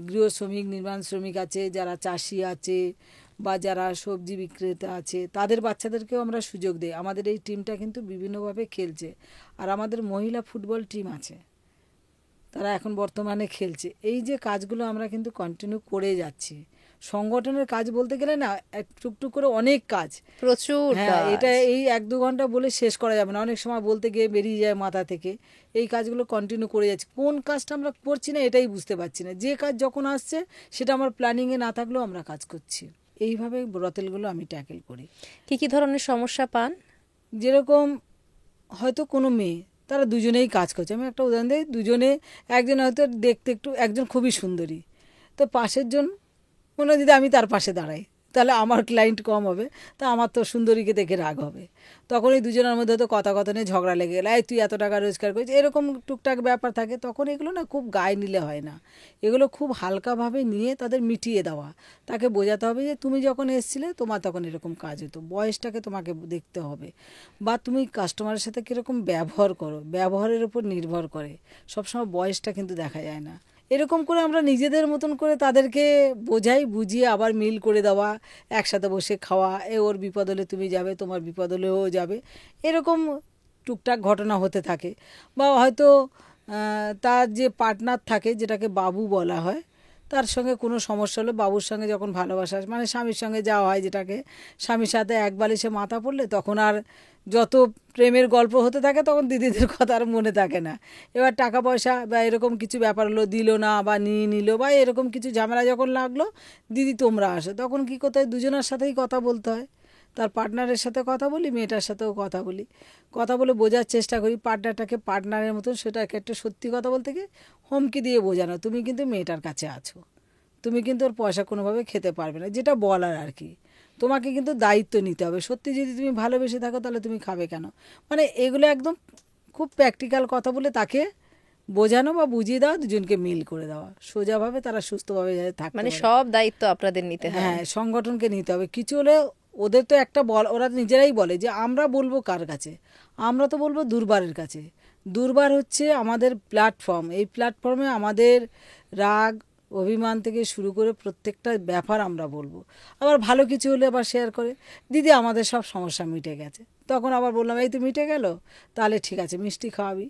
গৃহ শ্রমিক, নির্মাণ শ্রমিক আছে, যারা চাষি আছে, বা যারা সবজি বিক্রেতা আছে, তাদের বাচ্চাদেরকেও আমরা সুযোগ দিই। আমাদের এই টিমটা কিন্তু বিভিন্নভাবে খেলছে। আর আমাদের মহিলা ফুটবল টিম আছে, তারা এখন বর্তমানে খেলছে। এই যে কাজগুলো আমরা কিন্তু কন্টিনিউ করে যাচ্ছি। সংগঠনের কাজ বলতে গেলে না টুকটুক করে অনেক কাজ, প্রচুর হ্যাঁ, কাজ। এটা এই 1-2 ঘন্টা বলে শেষ করা যাবে না, অনেক সময় বলতে গিয়ে বেরিয়ে যায় মাথা থেকে। এই কাজগুলো কন্টিনিউ করে যাচ্ছি, কোন কাজটা আমরা করছি না এটাই বুঝতে পারছি না, যে কাজ যখন আসছে সেটা আমার প্ল্যানিংয়ে না থাকলেও আমরা কাজ করছি। এইভাবে ব্রতেলগুলো আমি ট্যাকেল করি। কি কি ধরনের সমস্যা পান? যেরকম হয়তো কোনো মেয়ে, তারা দুজনেই কাজ করছে, আমি একটা উদাহরণ দিই, দুজনে, একজন হয়তো দেখতে একটু, একজন খুবই সুন্দরী, তো পাশের জন মনে হয় যদি আমি তার পাশে দাঁড়াই তাহলে আমার ক্লায়েন্ট কম হবে, তা আমার তো সুন্দরীকে দেখে রাগ হবে, তখন এই দুজনের মধ্যে তো কথা কথা নিয়ে ঝগড়া লেগে গেলে, এই তুই এত টাকা রোজগার করিস, এরকম টুকটাক ব্যাপার থাকে। তখন এগুলো না খুব গায়ে নিলে হয় না, এগুলো খুব হালকাভাবে নিয়ে তাদের মিটিয়ে দেওয়া। তাকে বোঝাতে হবে যে তুমি যখন এসেছিলে তোমার তখন এরকম কাজ হতো, বয়সটাকে তোমাকে দেখতে হবে, বা তুমি কাস্টমারের সাথে কীরকম ব্যবহার করো, ব্যবহারের উপর নির্ভর করে, সবসময় বয়সটা কিন্তু দেখা যায় না। এরকম করে আমরা নিজেদের মতন করে তাদেরকে বোঝাই, বুঝিয়ে আবার মিল করে দেওয়া, একসাথে বসে খাওয়া, ওর বিপদ হলে তুমি যাবে, তোমার বিপদ হলেও যাবে, এরকম টুকটাক ঘটনা হতে থাকে। বা হয়তো তার যে পার্টনার থাকে, যেটাকে বাবু বলা হয়, তার সঙ্গে কোনো সমস্যা হলে বাবুর সঙ্গে যখন ভালোবাসা, মানে স্বামীর সঙ্গে যাওয়া হয়, যেটাকে স্বামীর সাথে এক বালিশে মাথা পড়লে তখন আর যত প্রেমের গল্প হতে থাকে তখন দিদিদের কথা আর মনে থাকে না। এবার টাকা পয়সা বা এরকম কিছু ব্যাপার হলো, দিল না বা নিয়ে নিল বা এরকম কিছু ঝামেলা যখন লাগলো, দিদি তোমরা আসো, তখন কী করতে হয়, দুজনের সাথেই কথা বলতে হয়। তার পার্টনারের সাথে কথা বলি, মেয়েটার সাথেও কথা বলি, কথা বলে বোঝার চেষ্টা করি পার্টনারটাকে পার্টনারের মতন, সেটাকে একটা সত্যি কথা বলতে গিয়ে হুমকি দিয়ে বোঝানো, তুমি কিন্তু মেয়েটার কাছে আছো, তুমি কিন্তু ওর পয়সা কোনোভাবে খেতে পারবে না, যেটা বলার আর কি, তোমাকে কিন্তু দায়িত্ব নিতে হবে, সত্যি যদি তুমি ভালোবেসে থাকো তাহলে তুমি খাবে কেন, মানে এগুলো একদম খুব প্র্যাকটিক্যাল কথা বলে তাকে বোঝানো বা বুঝিয়ে দেওয়া, দুজনকে মিল করে দেওয়া, সোজাভাবে তারা সুস্থভাবে যাতে থাকতে মানে পারে। সব দায়িত্ব আপনাদের নিতে হয়। হ্যাঁ, সংগঠনকে নিতে হবে। কিছু হলে ওদের তো একটা ওরা নিজেরাই বলে যে আমরা বলবো কার কাছে, আমরা তো বলবো দুর্বারের কাছে। দুর্বার হচ্ছে আমাদের প্ল্যাটফর্ম, এই প্ল্যাটফর্মে আমাদের রাগ অভিমান থেকে শুরু করে প্রত্যেকটা ব্যাপার আমরা বলবো। আবার ভালো কিছু হলে আবার শেয়ার করে, দিদি আমাদের সব সমস্যা মিটে গেছে, তখন আবার বললাম এই তো মিটে গেল, তাহলে ঠিক আছে মিষ্টি খাওয়াবি,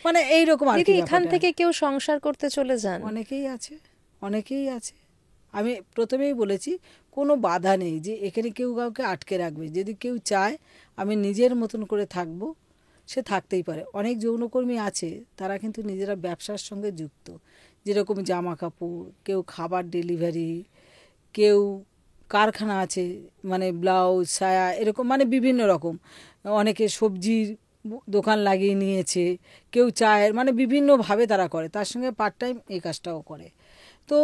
মানে এইরকম আর দিদি কি। এখান ব্যাপারটা থেকে কেউ সংসার করতে চলে যান? অনেকেই আছে, অনেকেই আছে। আমি প্রথমেই বলেছি কোনো বাধা নেই যে এখানে কেউ কাউকে আটকে রাখবে, যদি কেউ চায় আমি নিজের মতন করে থাকবো, সে থাকতেই পারে। অনেক যৌনকর্মী আছে তারা কিন্তু নিজেরা ব্যবসার সঙ্গে যুক্ত, যেরকম জামা কাপড়, কেউ খাবার ডেলিভারি, কেউ কারখানা আছে, মানে ব্লাউজ সায়া এরকম, মানে বিভিন্ন রকম, অনেকে সবজির দোকান লাগিয়ে নিয়েছে, কেউ চায়ের, মানে বিভিন্নভাবে তারা করে, তার সঙ্গে পার্ট টাইম এই কাজটাও করে। তো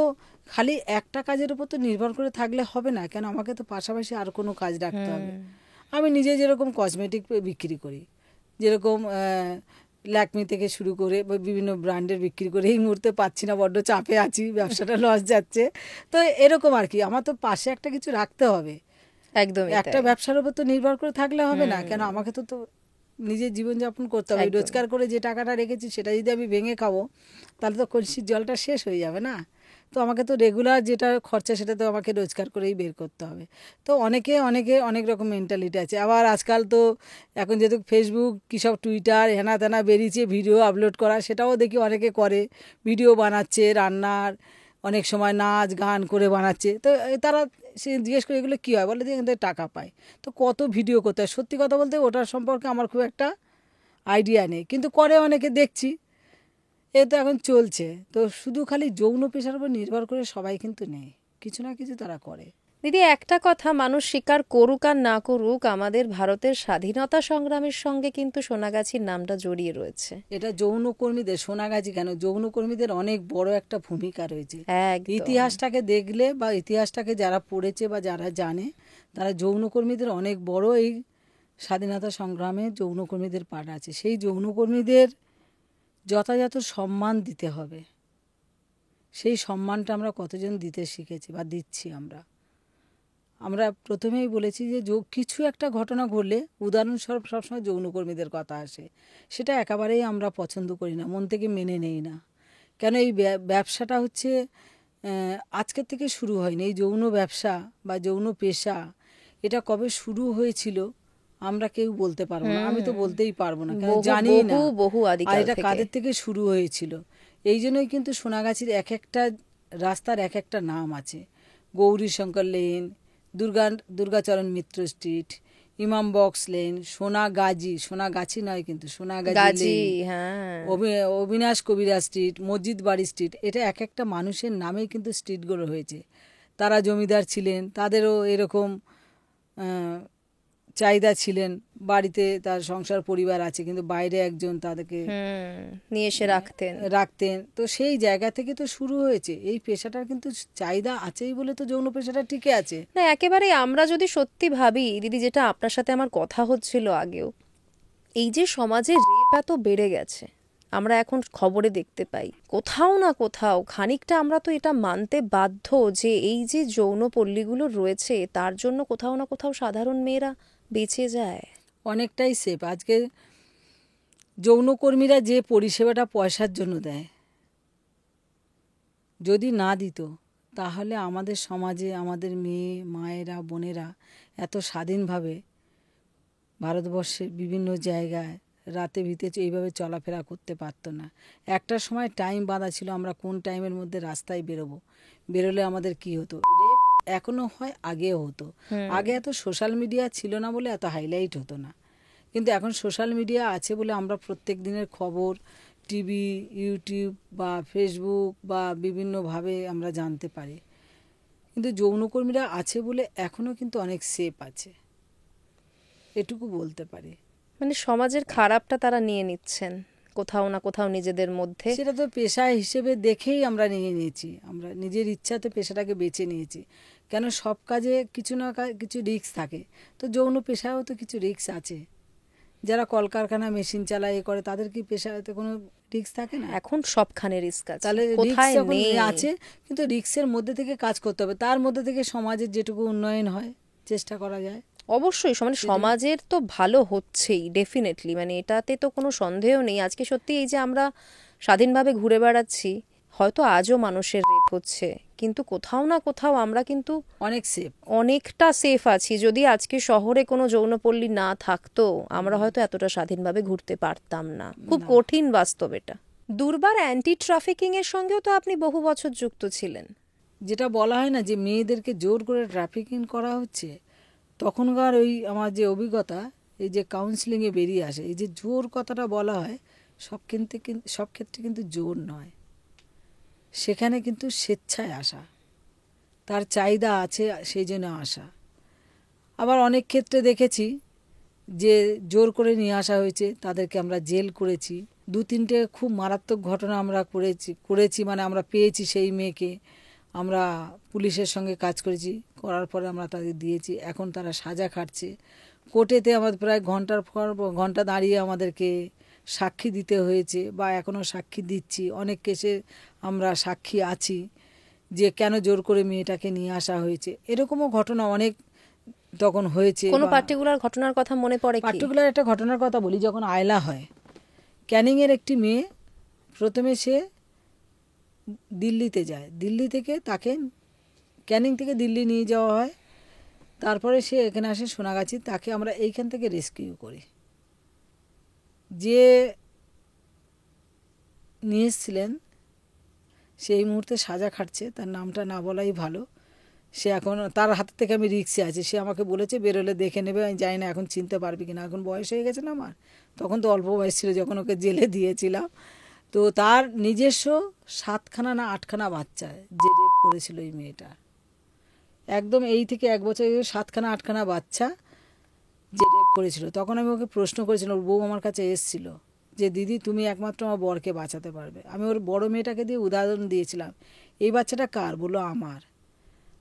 খালি একটা কাজের উপর তো নির্ভর করে থাকলে হবে না, কেন আমাকে তো পাশাপাশি আর কোনো কাজ রাখতে হবে। আমি নিজে যেরকম কসমেটিক বিক্রি করি, যেরকম ল্যাকমি থেকে শুরু করে বিভিন্ন ব্র্যান্ডের বিক্রি করে, এই মুহূর্তে পাচ্ছি না, বড্ড চাপে আছি, ব্যবসাটা লস যাচ্ছে, তো এরকম আর কি, আমার তো পাশে একটা কিছু রাখতে হবে। একদমই একটা ব্যবসার উপর তো নির্ভর করে থাকলে হবে না, কেন আমাকে তো নিজের জীবনযাপন করতে হবে। রোজগার করে যে টাকাটা রেখেছি সেটা যদি আমি ভেঙে খাবো তাহলে তো কলসির জলটা শেষ হয়ে যাবে না, তো আমাকে তো রেগুলার যেটা খরচা সেটা তো আমাকে রোজগার করেই বের করতে হবে। তো অনেকে অনেক রকম মেন্টালিটি আছে। আবার আজকাল তো এখন যেহেতু ফেসবুক কী সব টুইটার হেনা তেনা বেরিয়েছে, ভিডিও আপলোড করা, সেটাও দেখি অনেকে করে, ভিডিও বানাচ্ছে রান্নার, অনেক সময় নাচ গান করে বানাচ্ছে। তো তারা সে জিজ্ঞেস করে এগুলো কী হয়, বলে যে এখান থেকে টাকা পায়। তো কত ভিডিও করতে হয়, সত্যি কথা বলতে ওটার সম্পর্কে আমার খুব একটা আইডিয়া নেই, কিন্তু করে অনেকে দেখছি, এ তো এখন চলছে। তো শুধু খালি যৌন পেশার উপর নির্ভর করে সবাই কিন্তু নেই, কিছু না কিছু তারা করে। দিদি একটা কথা মানুষ স্বীকার করুক আর না করুক, আমাদের ভারতের স্বাধীনতা সংগ্রামের সঙ্গে কিন্তু সোনাগাছির নামটা জড়িয়ে রয়েছে। এটা যৌনকর্মীদের, সোনাগাছি কেন, যৌনকর্মীদের অনেক বড় একটা ভূমিকা রয়েছে। একদম। ইতিহাসটাকে দেখলে বা ইতিহাসটাকে যারা পড়েছে বা যারা জানে, তারা যৌনকর্মীদের অনেক বড় এই স্বাধীনতা সংগ্রামে যৌনকর্মীদের পাঠ আছে। সেই যৌনকর্মীদের যথাযথ সম্মান দিতে হবে, সেই সম্মানটা আমরা কতজন দিতে শিখেছি বা দিচ্ছি। আমরা প্রথমেই বলেছি যে কিছু একটা ঘটনা ঘটলে উদাহরণস্বরূপ সবসময় যৌনকর্মীদের কথা আসে, সেটা একেবারেই আমরা পছন্দ করি না, মন থেকে মেনে নেই না। কেন এই ব্যবসাটা হচ্ছে আজকের থেকে শুরু হয়নি, এই যৌন ব্যবসা বা যৌন পেশা এটা কবে শুরু হয়েছিল আমরা কেউ বলতে পারবো না, আমি তো বলতেই পারবো না, কেন জানি না আর এটা কাদের থেকে শুরু হয়েছিল। এই জন্যই কিন্তু সোনাগাছির এক একটা রাস্তার এক একটা নাম আছে। গৌরীশঙ্কর লেন, দুর্গাচরণ মিত্র স্ট্রিট, ইমাম বক্স লেন, সোনাগাছি নয় কিন্তু সোনাগাছি গাজী, লেন, হ্যাঁ। অবিনাশ কবিরা স্ট্রিট, মসজিদ বাড়ি স্ট্রিট, এটা এক একটা মানুষের নামেই কিন্তু স্ট্রিটগুলো হয়েছে। তারা জমিদার ছিলেন, তাদেরও এরকম চাহিদা ছিলেন, বাড়িতে তার সংসার পরিবার আছে কিন্তু বাইরে একজন তাদেরকে নিয়ে এসে রাখতেন। তো সেই জায়গা থেকে তো শুরু হয়েছে এই পেশাটার, কিন্তু চাহিদা আছেই বলে তো যৌন পেশাটা টিকে আছে। না, একেবারে আমরা যদি সত্যি ভাবি দিদি, যেটা আপনার সাথে আমার কথা হচ্ছিল আগেও, এই যে সমাজে রেপ এত বেড়ে গেছে, আমরা এখন খবরে দেখতে পাই, কোথাও না কোথাও খানিকটা আমরা তো এটা মানতে বাধ্য যে এই যে যৌনপল্লীগুলো রয়েছে তার জন্য কোথাও না কোথাও সাধারণ মেয়েরা বেঁচে যায়। অনেকটাই সেফ। আজকে যৌনকর্মীরা যে পরিষেবাটা পয়সার জন্য দেয়, যদি না দিত তাহলে আমাদের সমাজে আমাদের মেয়ে মায়েরা বোনেরা এত স্বাধীনভাবে ভারতবর্ষের বিভিন্ন জায়গায় রাতে ভিতে এইভাবে চলাফেরা করতে পারতো না। একটা সময় টাইম বাঁধা ছিল, আমরা কোন টাইমের মধ্যে রাস্তায় বেরোলে আমাদের কি হতো। রেপ এখনো হয়, আগেও হতো। আগে এত সোশ্যাল মিডিয়া ছিল না বলে এত হাইলাইট হতো না, কিন্তু এখন সোশ্যাল মিডিয়া আছে বলে আমরা প্রত্যেক দিনের খবর টিভি, ইউটিউব বা ফেসবুক বা বিভিন্নভাবে আমরা জানতে পারি। কিন্তু যৌনকর্মীরা আছে বলে এখনও কিন্তু অনেক সেফ আছে, এটুকু বলতে পারি। মানে সমাজের খারাপটা তারা নিয়ে নিচ্ছেন কোথাও না কোথাও নিজেদের মধ্যে। সেটা তো পেশা হিসেবে দেখেই আমরা নিয়ে নিয়েছি, আমরা নিজের ইচ্ছাতে পেশাটাকে বেছে নিয়েছি। কেন, সব কাজে কিছু না কিছু রিস্ক থাকে, তো যৌন পেশায়ও তো কিছু রিস্ক আছে। যারা কলকারখানা মেশিন চালায় এ করে, তাদের কি পেশাতে কোনো রিস্ক থাকে না? এখন সবখানে রিস্ক আছে, তাহলে কোথায় রিস্ক নেই আছে, কিন্তু রিস্কের মধ্যে থেকে কাজ করতে হবে, তার মধ্যে থেকে সমাজের যেটুকু উন্নয়ন হয় চেষ্টা করা যায়। অবশ্যই মানে সমাজের তো ভালো হচ্ছেই ডেফিনেটলি, মানে এটাতে তো কোনো সন্দেহ নেই। আজকে সত্যি এই যে আমরা স্বাধীনভাবে ঘুরে বেড়াচ্ছি, হয়তো আজও মানুষের রেপ হচ্ছে, কিন্তু কোথাও না কোথাও আমরা কিন্তু অনেক সেফ, অনেকটা সেফ আছি। যদি আজকে শহরে কোনো যৌনপল্লী না থাকতো আমরা হয়তো এতটা স্বাধীনভাবে ঘুরতে পারতাম না। খুব কঠিন বাস্তব এটা। দুর্বার অ্যান্টি ট্রাফিকিং এর সঙ্গেও তো আপনি বহু বছর যুক্ত ছিলেন। যেটা বলা হয় না যে মেয়েদেরকে জোর করে ট্রাফিকিং করা হচ্ছে, তখনকার ওই আমার যে অভিজ্ঞতা, এই যে কাউন্সিলিংয়ে বেরিয়ে আসে, এই যে জোর কথাটা বলা হয়, সব ক্ষেত্রে কিন্তু জোর নয়, সেখানে কিন্তু স্বেচ্ছায় আসা, তার চাহিদা আছে সেই জন্য আসা। আবার অনেক ক্ষেত্রে দেখেছি যে জোর করে নিয়ে আসা হয়েছে, তাদেরকে আমরা জেল করেছি। 2-3টে খুব মারাত্মক ঘটনা আমরা করেছি মানে আমরা পেয়েছি সেই মেয়েকে, আমরা পুলিশের সঙ্গে কাজ করেছি, করার পরে আমরা তাদের দিয়েছি, এখন তারা সাজা খাটছে। কোর্টেতে আমাদের প্রায় ঘন্টার পর ঘন্টা দাঁড়িয়ে আমাদেরকে সাক্ষী দিতে হয়েছে বা এখনও সাক্ষী দিচ্ছি। অনেক কেসে আমরা সাক্ষী আছি যে কেন জোর করে মেয়েটাকে নিয়ে আসা হয়েছে। এরকমও ঘটনা অনেক তখন হয়েছে। কোনো পার্টিকুলার ঘটনার কথা মনে পড়ে? পার্টিকুলার একটা ঘটনার কথা বলি, যখন আয়লা হয়, ক্যানিংয়ের একটি মেয়ে, প্রথমে সে দিল্লিতে যায়, দিল্লি থেকে তাকে ক্যানিং থেকে দিল্লি নিয়ে যাওয়া হয়, তারপরে সে এখানে আসে সোনাগাছি, তাকে আমরা এইখান থেকে রেস্কিউ করি। যে নিয়ে এসেছিলেন সেই মুহূর্তে সাজা খাটছে, তার নামটা না বলাই ভালো। সে এখন, তার হাত থেকে আমি রিক্সে আছি, সে আমাকে বলেছে বেরোলে দেখে নেবে, আমি জানি না এখন চিনতে পারবি কিনা, এখন বয়স হয়ে গেছে না আমার, তখন তো অল্প বয়স ছিল যখন ওকে জেলে দিয়েছিলাম। তো তার নিজস্ব 7খানা না 8খানা বাচ্চা যে রেপ করেছিল এই মেয়েটা, একদম এই থেকে 1 বছর 7খানা 8খানা বাচ্চা যে রেপ করেছিল। তখন আমি ওকে প্রশ্ন করেছিলাম, ওর বউ আমার কাছে এসেছিল যে দিদি তুমি একমাত্র আমার বরকে বাঁচাতে পারবে। আমি ওর বড় মেয়েটাকে দিয়ে উদাহরণ দিয়েছিলাম, এই বাচ্চাটা কার? বললো আমার।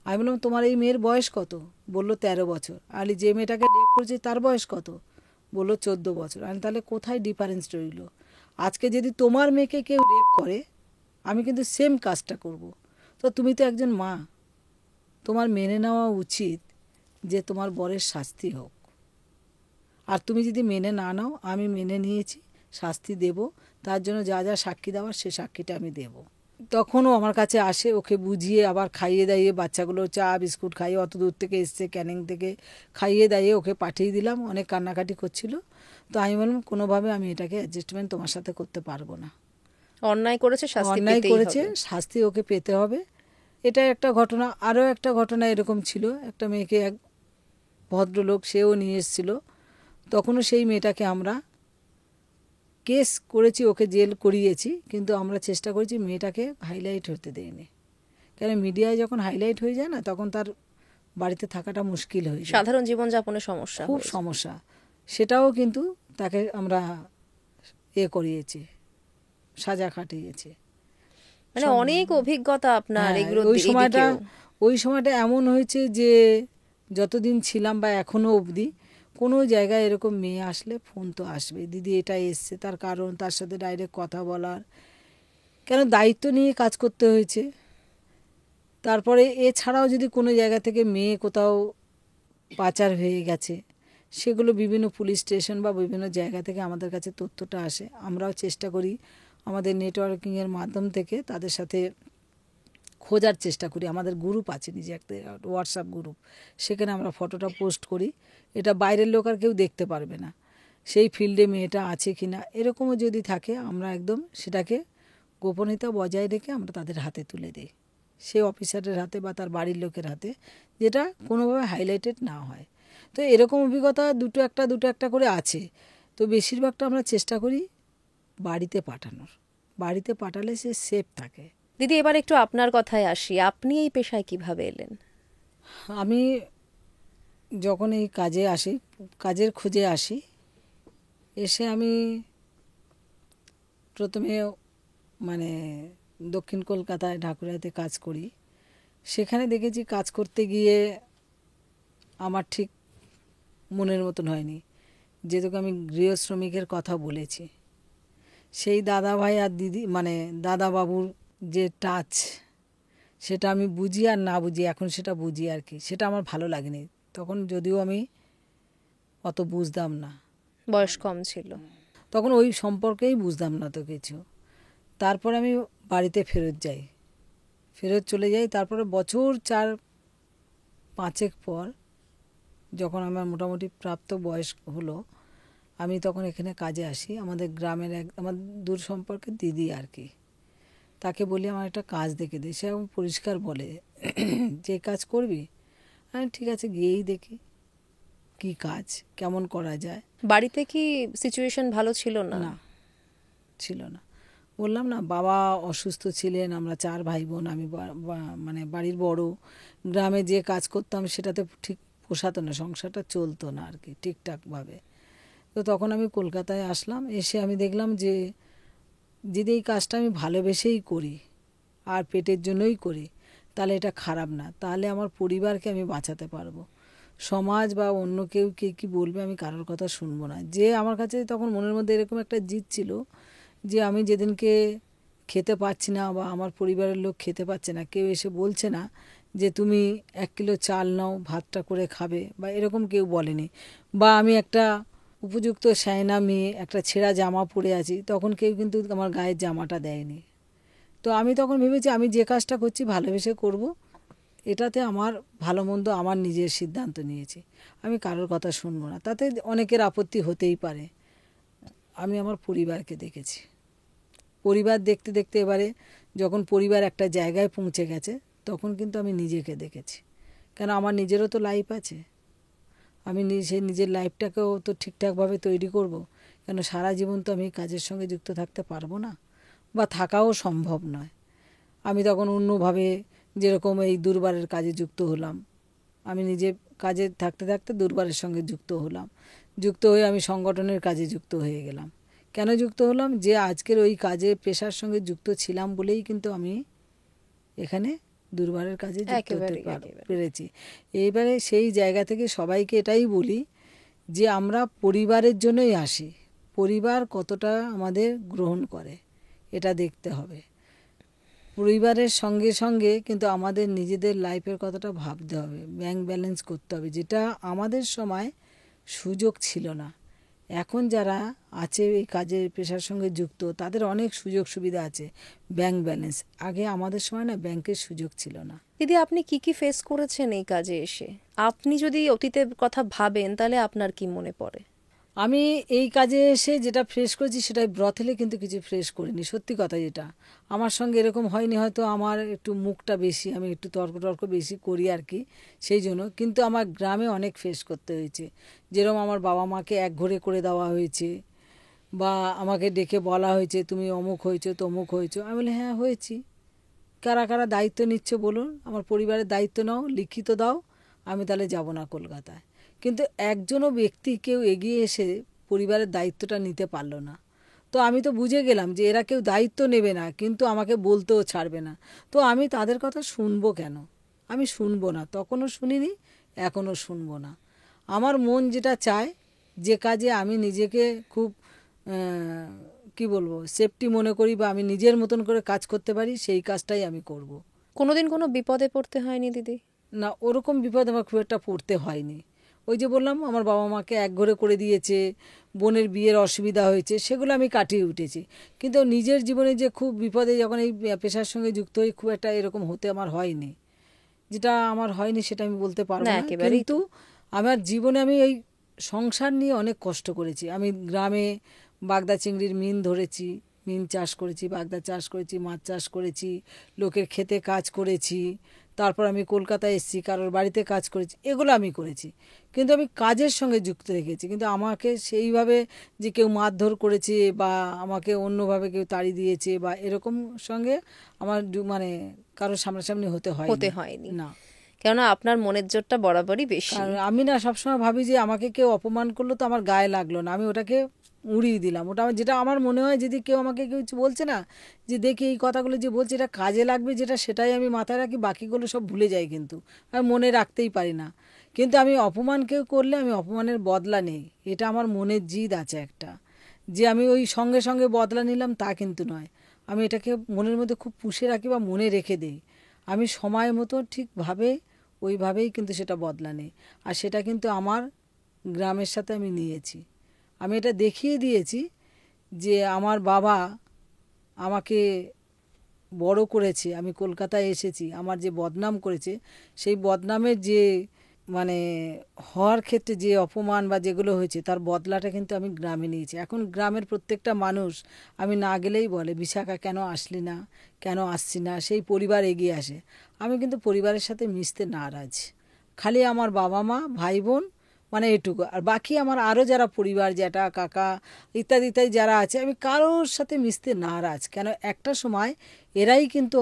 আমি বললাম তোমার এই মেয়ের বয়স কত? বললো 13 বছর। আর যে মেয়েটাকে রেপ করেছে তার বয়স কত? বললো 14 বছর। আমি তাহলে কোথায় ডিফারেন্স রইল? আজকে যদি তোমার মেয়েকে কেউ রেপ করে, আমি কিন্তু সেম কাজটা করব। তো তুমি তো একজন মা, তোমার মেনে নেওয়া উচিত যে তোমার বরের শাস্তি হোক। আর তুমি যদি মেনে না নাও, আমি মেনে নিয়েছি, শাস্তি দেব, তার জন্য যা যা সাক্ষী দেওয়ার সে সাক্ষীটা আমি দেব। তখনও আমার কাছে আসে, ওকে বুঝিয়ে আবার খাইয়ে দাইয়ে, বাচ্চাগুলো চা বিস্কুট খাইয়ে, অত দূর থেকে এসছে ক্যানিং থেকে, খাইয়ে দাইয়ে ওকে পাঠিয়ে দিলাম। অনেক কান্নাকাটি করছিল, তো আমি বললাম কোনোভাবে আমি এটাকে অ্যাডজাস্টমেন্ট তোমার সাথে করতে পারবো না। অন্যায় করেছে, শাস্তি অন্যায় পেতেই করেছে, হবে। শাস্তি ওকে পেতে হবে। এটা একটা ঘটনা। আরও একটা ঘটনা এরকম ছিল, একটা মেয়েকে এক ভদ্রলোক সেও নিয়ে এসেছিল, তখনও সেই মেয়েটাকে আমরা কেস করেছি, ওকে জেল করিয়েছি, কিন্তু আমরা চেষ্টা করেছি মেয়েটাকে হাইলাইট হতে দেয়নি। কেন মিডিয়ায় যখন হাইলাইট হয়ে যায় না, তখন তার বাড়িতে থাকাটা মুশকিল হয়ে যায়, সাধারণ জীবনযাপনে সমস্যা খুব হয়েছে। সমস্যা। সেটাও কিন্তু তাকে আমরা করিয়েছি, সাজা খাটিয়েছি। মানে অনেক অভিজ্ঞতা আপনার হ্যাঁ, এগুলো ওই সময়টা এমন হয়েছে যে যতদিন ছিলাম বা এখনও অবধি কোনো জায়গায় এরকম মেয়ে আসলে ফোন তো আসবে, দিদি এটা এসছে, তার কারণ তার সাথে ডাইরেক্ট কথা বলার, কেন দায়িত্ব নিয়ে কাজ করতে হয়েছে। তারপরে এছাড়াও যদি কোনো জায়গা থেকে মেয়ে কোথাও পাচার হয়ে গেছে, সেগুলো বিভিন্ন পুলিশ স্টেশন বা বিভিন্ন জায়গা থেকে আমাদের কাছে তথ্যটা আসে, আমরাও চেষ্টা করি আমাদের নেটওয়ার্কিংয়ের মাধ্যম থেকে তাদের সাথে খোঁজার চেষ্টা করি। আমাদের গ্রুপ আছে, নিজে একটা হোয়াটসঅ্যাপ গ্রুপ, সেখানে আমরা ফটোটা পোস্ট করি, এটা বাইরের লোক আর কেউ দেখতে পারবে না, সেই ফিল্ডে মেয়েটা আছে কি না, এরকমও যদি থাকে আমরা একদম সেটাকে গোপনীয়তা বজায় রেখে আমরা তাদের হাতে তুলে দিই, সে অফিসারের হাতে বা তার বাড়ির লোকের হাতে, যেটা কোনোভাবে হাইলাইটেড না হয়। তো এরকম অভিজ্ঞতা দুটো একটা করে আছে। তো বেশিরভাগটা আমরা চেষ্টা করি বাড়িতে পাঠানোর, বাড়িতে পাঠালে সে সেফ থাকে। দিদি, এবার একটু আপনার কথায় আসি, আপনি এই পেশায় কিভাবে এলেন? আমি যখন এই কাজে আসি, কাজের খোঁজে আসি, এসে আমি প্রথমে মানে দক্ষিণ কলকাতায় ঢাকুরিয়াতে কাজ করি। সেখানে দেখেছি কাজ করতে গিয়ে আমার ঠিক মনের মতন হয়নি, যেহেতু আমি গৃহ শ্রমিকের কথা বলেছি। সেই দাদা ভাই আর দিদি মানে দাদা বাবুর যে টাচ, সেটা আমি বুঝি আর না বুঝি, এখন সেটা বুঝি আর কি, সেটা আমার ভালো লাগেনি তখন, যদিও আমি অত বুঝতাম না, বয়স কম ছিল তখন ওই সম্পর্কেই বুঝতাম না তো কিছু। তারপর আমি বাড়িতে ফেরত চলে যাই। তারপরে বছর 4-5 পর যখন আমার মোটামুটি প্রাপ্ত বয়স হলো, আমি তখন এখানে কাজে আসি। আমাদের গ্রামের আমার দূর সম্পর্কের দিদি আর কি, তাকে বলি আমার একটা কাজ দেখে দিই। সে এখন পরিষ্কার বলে যে কাজ করবি, আমি ঠিক আছে গিয়েই দেখি কি কাজ, কেমন করা যায়। বাড়িতে কি সিচুয়েশন ভালো ছিল না? না, ছিল না। বললাম না, বাবা অসুস্থ ছিলেন, আমরা 4 ভাই বোন, আমি মানে বাড়ির বড়। গ্রামে যে কাজ করতাম সেটাতে ঠিক পোষাতো না, সংসারটা চলতো না আর কি ঠিকঠাকভাবে। তো তখন আমি কলকাতায় আসলাম, এসে আমি দেখলাম যে যদি এই কাজটা আমি ভালোবেসেই করি আর পেটের জন্যই করি, তাহলে এটা খারাপ না, তাহলে আমার পরিবারকে আমি বাঁচাতে পারবো। সমাজ বা অন্য কেউ কে কী বলবে আমি কারোর কথা শুনবো না। যে আমার কাছে তখন মনের মধ্যে এরকম একটা জিদ ছিল যে আমি যেদিনকে খেতে পাচ্ছি না বা আমার পরিবারের লোক খেতে পাচ্ছে না, কেউ এসে বলছে না যে তুমি 1 কিলো চাল নাও ভাতটা করে খাবে, বা এরকম কেউ বলেনি। বা আমি একটা উপযুক্ত সায়না মেয়ে, একটা ছেঁড়া জামা পরে আছি, তখন কেউ কিন্তু আমার গায়ের জামাটা দেয়নি। তো আমি তখন ভেবেছি আমি যে কাজটা করছি ভালোবেসে করব, এটাতে আমার ভালো মন্দ আমার নিজের সিদ্ধান্ত নিয়েছি, আমি কারোর কথা শুনবো না। তাতে অনেকের আপত্তি হতেই পারে। আমি আমার পরিবারকে দেখেছি, পরিবার দেখতে দেখতে এবারে যখন পরিবার একটা জায়গায় পৌঁছে গেছে, তখন কিন্তু আমি নিজেকে দেখেছি। কেন আমার নিজেরও তো লাইফ আছে, আমি সেই নিজের লাইফটাকেও তো ঠিকঠাকভাবে তৈরি করব। কেন সারা জীবন তো আমি কাজের সঙ্গে যুক্ত থাকতে পারবো না, বা থাকাও সম্ভব নয়। আমি তখন অন্যভাবে যেরকম এই দুর্বারের কাজে যুক্ত হলাম, আমি নিজে কাজে থাকতে থাকতে দুর্বারের সঙ্গে যুক্ত হলাম, যুক্ত হয়ে আমি সংগঠনের কাজে যুক্ত হয়ে গেলাম। কেন যুক্ত হলাম? যে আজকের ওই কাজে পেশার সঙ্গে যুক্ত ছিলাম বলেই কিন্তু আমি এখানে দুর্বারের কাজে যুক্ত হতে পেরেছি। এইবারে সেই জায়গা থেকে সবাইকে এটাই বলি যে আমরা পরিবারের জন্যই আসি, পরিবার কতটা আমাদের গ্রহণ করে এটা দেখতে হবে। পরিবারের সঙ্গে সঙ্গে কিন্তু আমাদের নিজেদের লাইফের কথাটা ভাবতে হবে, ব্যাংক ব্যালেন্স করতে হবে, যেটা আমাদের সময় সুযোগ ছিল না। এখন যারা আছে এই কাজের পেশার সঙ্গে যুক্ত, তাদের অনেক সুযোগ সুবিধা আছে, ব্যাংক ব্যালেন্স। আগে আমাদের সময় না ব্যাংকের সুযোগ ছিল না। দিদি, আপনি কি কি ফেস করেছেন এই কাজে এসে? আপনি যদি অতীতের কথা ভাবেন তাহলে আপনার কি মনে পড়ে? আমি এই কাজে এসে যেটা ফ্রেশ করেছি সেটাই ব্রথেলে কিন্তু কিছু ফ্রেশ করিনি, সত্যি কথা যেটা। আমার সঙ্গে এরকম হয়নি, হয়তো আমার একটু মুখটা বেশি, আমি একটু তর্ক টর্ক বেশি করি আর কি, সেই জন্য। কিন্তু আমার গ্রামে অনেক ফেস করতে হয়েছে। যেরকম আমার বাবা মাকে একঘরে করে দেওয়া হয়েছে, বা আমাকে ডেকে বলা হয়েছে তুমি অমুক হয়েছো তমুক হয়েছো। আমি বলি হ্যাঁ হয়েছি। কারা কারা দায়িত্ব নিচ্ছে বলুন, আমার পরিবারের দায়িত্ব নাও, লিখিত দাও, আমি তাহলে যাব না কলকাতায়। কিন্তু একজনও ব্যক্তি কেউ এগিয়ে এসে পরিবারের দায়িত্বটা নিতে পারলো না। তো আমি তো বুঝে গেলাম যে এরা কেউ দায়িত্ব নেবে না, কিন্তু আমাকে বলতেও ছাড়বে না। তো আমি তাদের কথা শুনবো কেন? আমি শুনবো না, তখনও শুনিনি, এখনও শুনবো না। আমার মন যেটা চায়, যে কাজে আমি নিজেকে খুব কি বলবো সেফটি মনে করি, বা আমি নিজের মতন করে কাজ করতে পারি, সেই কাজটাই আমি করব। কোনোদিন কোনো বিপদে পড়তে হয়নি দিদি? না, ওরকম বিপদ আমার খুব একটা পড়তে হয়নি। ওই যে বললাম আমার বাবা মাকে একঘরে করে দিয়েছে, বোনের বিয়ের অসুবিধা হয়েছে, সেগুলো আমি কাটিয়ে উঠেছি। কিন্তু নিজের জীবনে যে খুব বিপদে যখন এই পেশার সঙ্গে যুক্ত হই, খুব একটা এরকম হতে আমার হয়নি। যেটা আমার হয়নি সেটা আমি বলতে পারবো না, না, একেবারেই কিন্তু আমার জীবনে আমি এই সংসার নিয়ে অনেক কষ্ট করেছি। আমি গ্রামে বাগদা চিংড়ির মিন ধরেছি, মিন চাষ করেছি, বাগদা চাষ করেছি, মাছ চাষ করেছি, লোকের খেতে কাজ করেছি। তারপর আমি কলকাতায় এসেছি, কারোর বাড়িতে কাজ করেছি, এগুলো আমি করেছি। কিন্তু আমি কাজের সঙ্গে যুক্ত রেখেছি, কিন্তু আমাকে সেইভাবে যে কেউ মারধর করেছে বা আমাকে অন্যভাবে কেউ তাড়ি দিয়েছে বা এরকম সঙ্গে আমার মানে কারোর সামনাসামনি হতে হতে হয়নি। হয়নি, না, কেননা আপনার মনের জোরটা বরাবরই বেশি। কারণ আমি না সবসময় ভাবি যে আমাকে কেউ অপমান করলো তো আমার গায়ে লাগলো না, আমি ওটাকে উড়িয়ে দিলাম। ওটা যেটা আমার মনে হয়, যদি কেউ আমাকে কেউ কিছু বলছে না, যে দেখি এই কথাগুলো যে বলছে এটা কাজে লাগবে যেটা, সেটাই আমি মাথায় রাখি, বাকিগুলো সব ভুলে যাই। কিন্তু আমি মনে রাখতেই পারি না। কিন্তু আমি অপমান কেউ করলে আমি অপমানের বদলা নেই, এটা আমার মনের জিদ আছে একটা, যে আমি ওই সঙ্গে সঙ্গে বদলা নিলাম তা কিন্তু নয়। আমি এটাকে মনের মধ্যে খুব পুষে রাখি বা মনে রেখে দেই। আমি সময় মতো ঠিকভাবে ওইভাবেই কিন্তু সেটা বদলা নেই। আর সেটা কিন্তু আমার গ্রামের সাথে আমি নিয়েছি। আমি এটা দেখিয়ে দিয়েছি যে আমার বাবা আমাকে বড় করেছে, আমি কলকাতায় এসেছি, আমার যে বদনাম করেছে, সেই বদনামের যে মানে হওয়ার ক্ষেত্রে যে অপমান বা যেগুলো হয়েছে, তার বদলাটা কিন্তু আমি গ্রামে নিয়েছি। এখন গ্রামের প্রত্যেকটা মানুষ আমি না গেলেই বলে বিশাখা কেন আসলি না, কেন আসছি না, সেই পরিবার এগিয়ে আসে। আমি কিন্তু পরিবারের সাথে মিশতে নারাজ। খালি আমার বাবা মা ভাই বোন মানে এটুকু, আর বাকি আমার আরও যারা পরিবার, জ্যাঠা কাকা ইত্যাদি ইত্যাদি যারা আছে, আমি কারোর সাথে মিশতে নারাজ। কেন, একটা সময় এরাই কিন্তু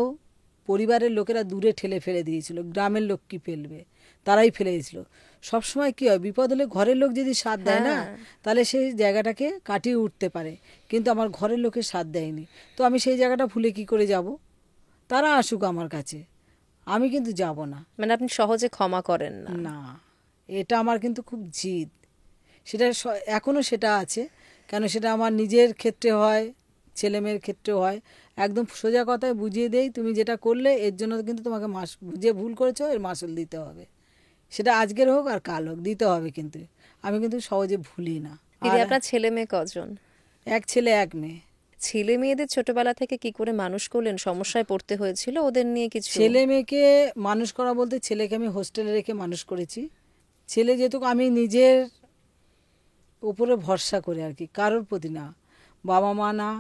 পরিবারের লোকেরা দূরে ঠেলে ফেলে দিয়েছিল। গ্রামের লোক কি ফেলবে, তারাই ফেলে দিয়েছিল। সবসময় কী হয়, বিপদ হলে ঘরের লোক যদি সাথ দেয় না, হ্যাঁ, তাহলে সেই জায়গাটাকে কাটিয়ে উঠতে পারে। কিন্তু আমার ঘরের লোকের সাথ দেয়নি, তো আমি সেই জায়গাটা ভুলে কি করে যাব? তারা আসুক আমার কাছে, আমি কিন্তু যাব না। মানে আপনি সহজে ক্ষমা করেন না? না, এটা আমার কিন্তু খুব জিদ। সেটা এখনও সেটা আছে। কেন, সেটা আমার নিজের ক্ষেত্রে হয়, ছেলেমেয়ের ক্ষেত্রেও হয়। একদম সোজা কথায় বুঝিয়ে দেই, তুমি যেটা করলে এর জন্য কিন্তু তোমাকে যে ভুল করেছো এর মাসুল দিতে হবে। সেটা আজকের হোক আর কাল হোক, দিতে হবে। কিন্তু আমি কিন্তু সহজে ভুলি না। দিদি, আর আপনার ছেলে মেয়ে কজন? এক ছেলে এক মেয়ে। ছেলে মেয়েদের ছোটবেলা থেকে কি করে মানুষ করলেন? সমস্যায় পড়তে হয়েছিল ওদের নিয়ে কিছু? ছেলে মেয়েকে মানুষ করা বলতে, ছেলেকে আমি হোস্টেলে রেখে মানুষ করেছি। ছেলে যেহেতু আমি নিজের উপরে ভরসা করে আর কি, কারোর প্রতি না, বাবা মা না,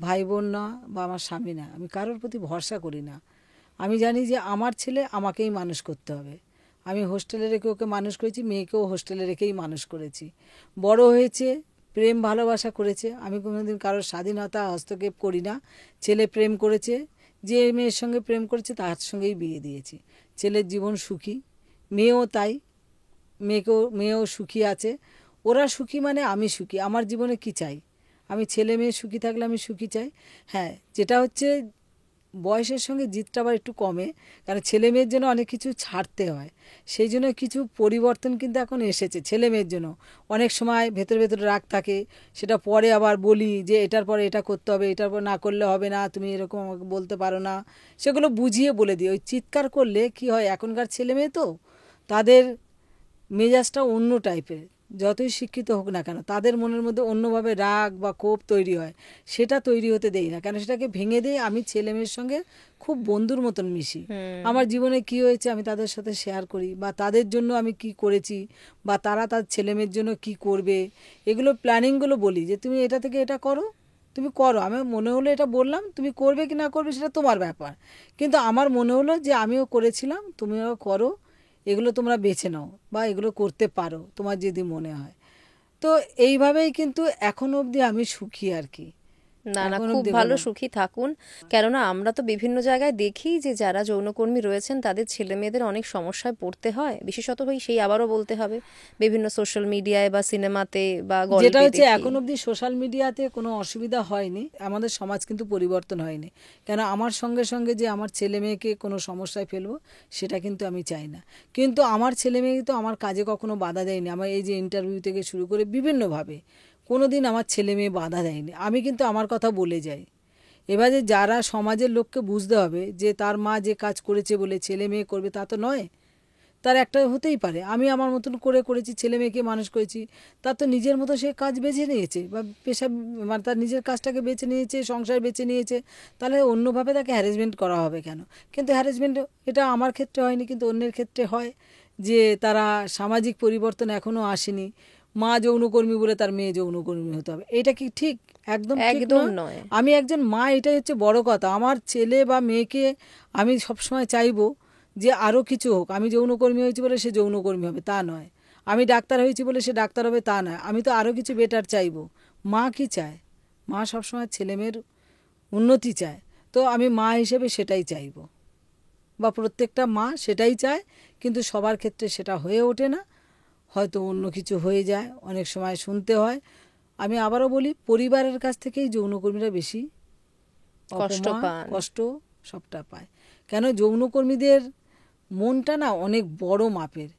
ভাই বোন না, বা আমার স্বামী না, আমি কারোর প্রতি ভরসা করি না। আমি জানি যে আমার ছেলে আমাকেই মানুষ করতে হবে। আমি হোস্টেলে রেখে ওকে মানুষ করেছি, মেয়েকেও হোস্টেলে রেখেই মানুষ করেছি। বড় হয়েছে, প্রেম ভালোবাসা করেছে, আমি কোনোদিন কারোর স্বাধীনতা হস্তক্ষেপ করি না। ছেলে প্রেম করেছে, যে মেয়ের সঙ্গে প্রেম করেছে তার সঙ্গেই বিয়ে দিয়েছি। ছেলের জীবন সুখী, মেয়েও তাই, মেয়েও সুখী আছে। ওরা সুখী মানে আমি সুখী। আমার জীবনে কি চাই? আমি ছেলে মেয়ে সুখী থাকলে আমি সুখী চাই। হ্যাঁ, যেটা হচ্ছে বয়সের সঙ্গে জিদটা আবার একটু কমে, কারণ ছেলে মেয়ের জন্য অনেক কিছু ছাড়তে হয়। সেই জন্য কিছু পরিবর্তন কিন্তু এখন এসেছে ছেলে মেয়ের জন্য। অনেক সময় ভেতরে ভেতরে রাগ থাকে, সেটা পরে আবার বলি যে এটার পরে এটা করতে হবে, এটার পর না করলে হবে না, তুমি এরকম আমাকে বলতে পারো না। সেগুলো বুঝিয়ে বলে দিই। ওই চিৎকার করলে কি হয়, এখনকার ছেলে মেয়ে তো তাদের মেজাজটা অন্য টাইপের, যতই শিক্ষিত হোক না কেন, তাদের মনের মধ্যে অন্যভাবে রাগ বা ক্ষোভ তৈরি হয়, সেটা তৈরি হতে দেই না, কেন সেটাকে ভেঙে দিয়ে আমি ছেলে মেয়ের সঙ্গে খুব বন্ধুর মতন মিশি। আমার জীবনে কি হয়েছে আমি তাদের সাথে শেয়ার করি, বা তাদের জন্য আমি কি করেছি, বা তারা তার ছেলে মেয়ের জন্য কি করবে, এগুলো প্ল্যানিংগুলো বলি যে তুমি এটা থেকে এটা করো, তুমি করো, আমার মনে হলো এটা বললাম, তুমি করবে কি না করবে সেটা তোমার ব্যাপার, কিন্তু আমার মনে হলো যে আমিও করেছিলাম, তুমিও করো, এগুলো তোমরা বেছে নাও বা এগুলো করতে পারো তোমার যদি মনে হয়। তো এইভাবেই কিন্তু এখনো অবধি আমি সুখী আর কি। না না, এখন খুব অবধি ভালো, কোনো সুখী থাকুন। কেননা আমরা তো বিভিন্ন জায়গায় দেখি যে যারা যৌনকর্মী রয়েছেন তাদের ছেলে মেয়েদের অনেক সমস্যায় পড়তে হয়, বিশেষত সেই আবারও বলতে হবে বিভিন্ন সোশ্যাল মিডিয়ায় বা সিনেমাতে বা যেটা গল্পে হচ্ছে দেখি। এখন অবধি সোশ্যাল মিডিয়াতে কোনো অসুবিধা হয়নি, আমাদের সমাজ কিন্তু পরিবর্তন হয়নি, কেন আমার সঙ্গে সঙ্গে যে আমার ছেলে মেয়েকে কোনো সমস্যায় ফেলবো সেটা কিন্তু আমি চাই না। কিন্তু আমার ছেলে মেয়ে তো আমার কাজে কখনো বাধা দেয়নি, আমার এই যে ইন্টারভিউ থেকে শুরু করে বিভিন্নভাবে কোনো দিন আমার ছেলে মেয়ে বাধা দেয়নি, আমি কিন্তু আমার কথা বলে যাই। এবারে যারা সমাজের লোককে বুঝতে হবে যে তার মা যে কাজ করেছে বলে ছেলে মেয়ে করবে তা তো নয়, তার একটা হতেই পারে আমি আমার মতন করেছি, ছেলে মেয়েকে মানুষ করেছি, তার তো নিজের মতো সে কাজ বেছে নিয়েছে বা পেশা, মানে তার নিজের কাজটাকে বেছে নিয়েছে, সংসার বেছে নিয়েছে, তাহলে অন্যভাবে তাকে হ্যারাসমেন্ট করা হবে কেন? কিন্তু হ্যারাসমেন্ট এটা আমার ক্ষেত্রে হয়নি, কিন্তু অন্যের ক্ষেত্রে হয়, যে তারা সামাজিক পরিবর্তন এখনও আসেনি, মা যৌনকর্মী বলে তার মেয়ে যৌনকর্মী হতে হবে, এটা কি ঠিক? একদম ঠিক একদম নয়। নয়। আমি একজন মা, এটাই হচ্ছে বড় কথা। আমার ছেলে বা মেয়েকে আমি সবসময় চাইবো যে আরও কিছু হোক, আমি যৌনকর্মী হয়েছি বলে সে যৌনকর্মী হবে তা নয়, আমি ডাক্তার হয়েছি বলে সে ডাক্তার হবে তা নয়, আমি তো আরও কিছু বেটার চাইবো। মা কি চায়? মা সবসময় ছেলেমেয়ের উন্নতি চায়, তো আমি মা হিসেবে সেটাই চাইবো, বা প্রত্যেকটা মা সেটাই চায়, কিন্তু সবার ক্ষেত্রে সেটা হয়ে ওঠে না, হয়তো অন্য কিছু হয়ে যায়, অনেক সময় শুনতে হয়। আমি আবারও বলি, পরিবারের কাছ থেকেই যৌনকর্মীরা বেশি কষ্ট অপমান, পান। কষ্ট সবটা পায়। কেন? যৌনকর্মীদের মনটা না অনেক বড় মাপের,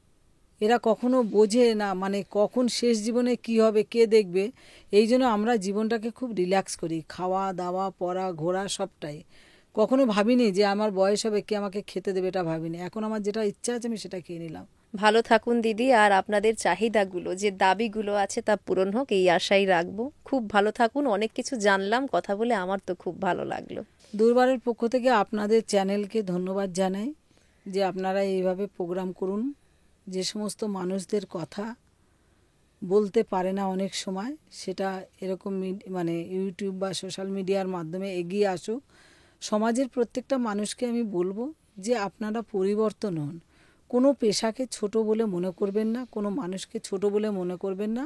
এরা কখনো বোঝে না মানে কখন শেষ জীবনে কি হবে কে দেখবে, এই জন্য আমরা জীবনটাকে খুব রিল্যাক্স করি, খাওয়া দাওয়া পড়া ঘোরা সবটাই। কখনো ভাবিনি যে আমার বয়স হবে কে আমাকে খেতে দেবে, এটা ভাবিনি, এখন আমার যেটা ইচ্ছা আছে আমি সেটা খেয়ে নিলাম। ভালো থাকুন দিদি, আর আপনাদের চাহিদাগুলো যে দাবিগুলো আছে তা পূরণ হোক এই আশাই রাখবো। খুব ভালো থাকুন, অনেক কিছু জানলাম, কথা বলে আমার তো খুব ভালো লাগলো। দুর্বারের পক্ষ থেকে আপনাদের চ্যানেলকে ধন্যবাদ জানাই যে আপনারা এইভাবে প্রোগ্রাম করুন, যে সমস্ত মানুষদের কথা বলতে পারে না অনেক সময়, সেটা এরকম মানে ইউটিউব বা সোশ্যাল মিডিয়ার মাধ্যমে এগিয়ে আসুক। সমাজের প্রত্যেকটা মানুষকে আমি বলবো যে আপনারা পরিবর্তন হন, কোনো পেশাকে ছোট বলে মনে করবেন না, কোনো মানুষকে ছোট বলে মনে করবেন না।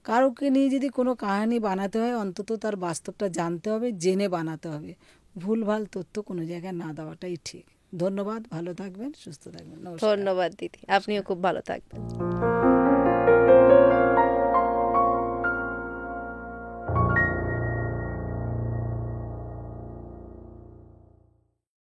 কারোকে নিয়ে যদি কোনো কাহিনী বানাতে হয় অন্তত তার বাস্তবটা জানতে হবে, জেনে বানাতে হবে, ভুলভাল তথ্য কোনো জায়গায় না দেওয়াটাই ঠিক। ধন্যবাদ, ভালো থাকবেন, সুস্থ থাকবেন, নমস্কার। ধন্যবাদ দিদি, আপনিও খুব ভালো থাকবেন।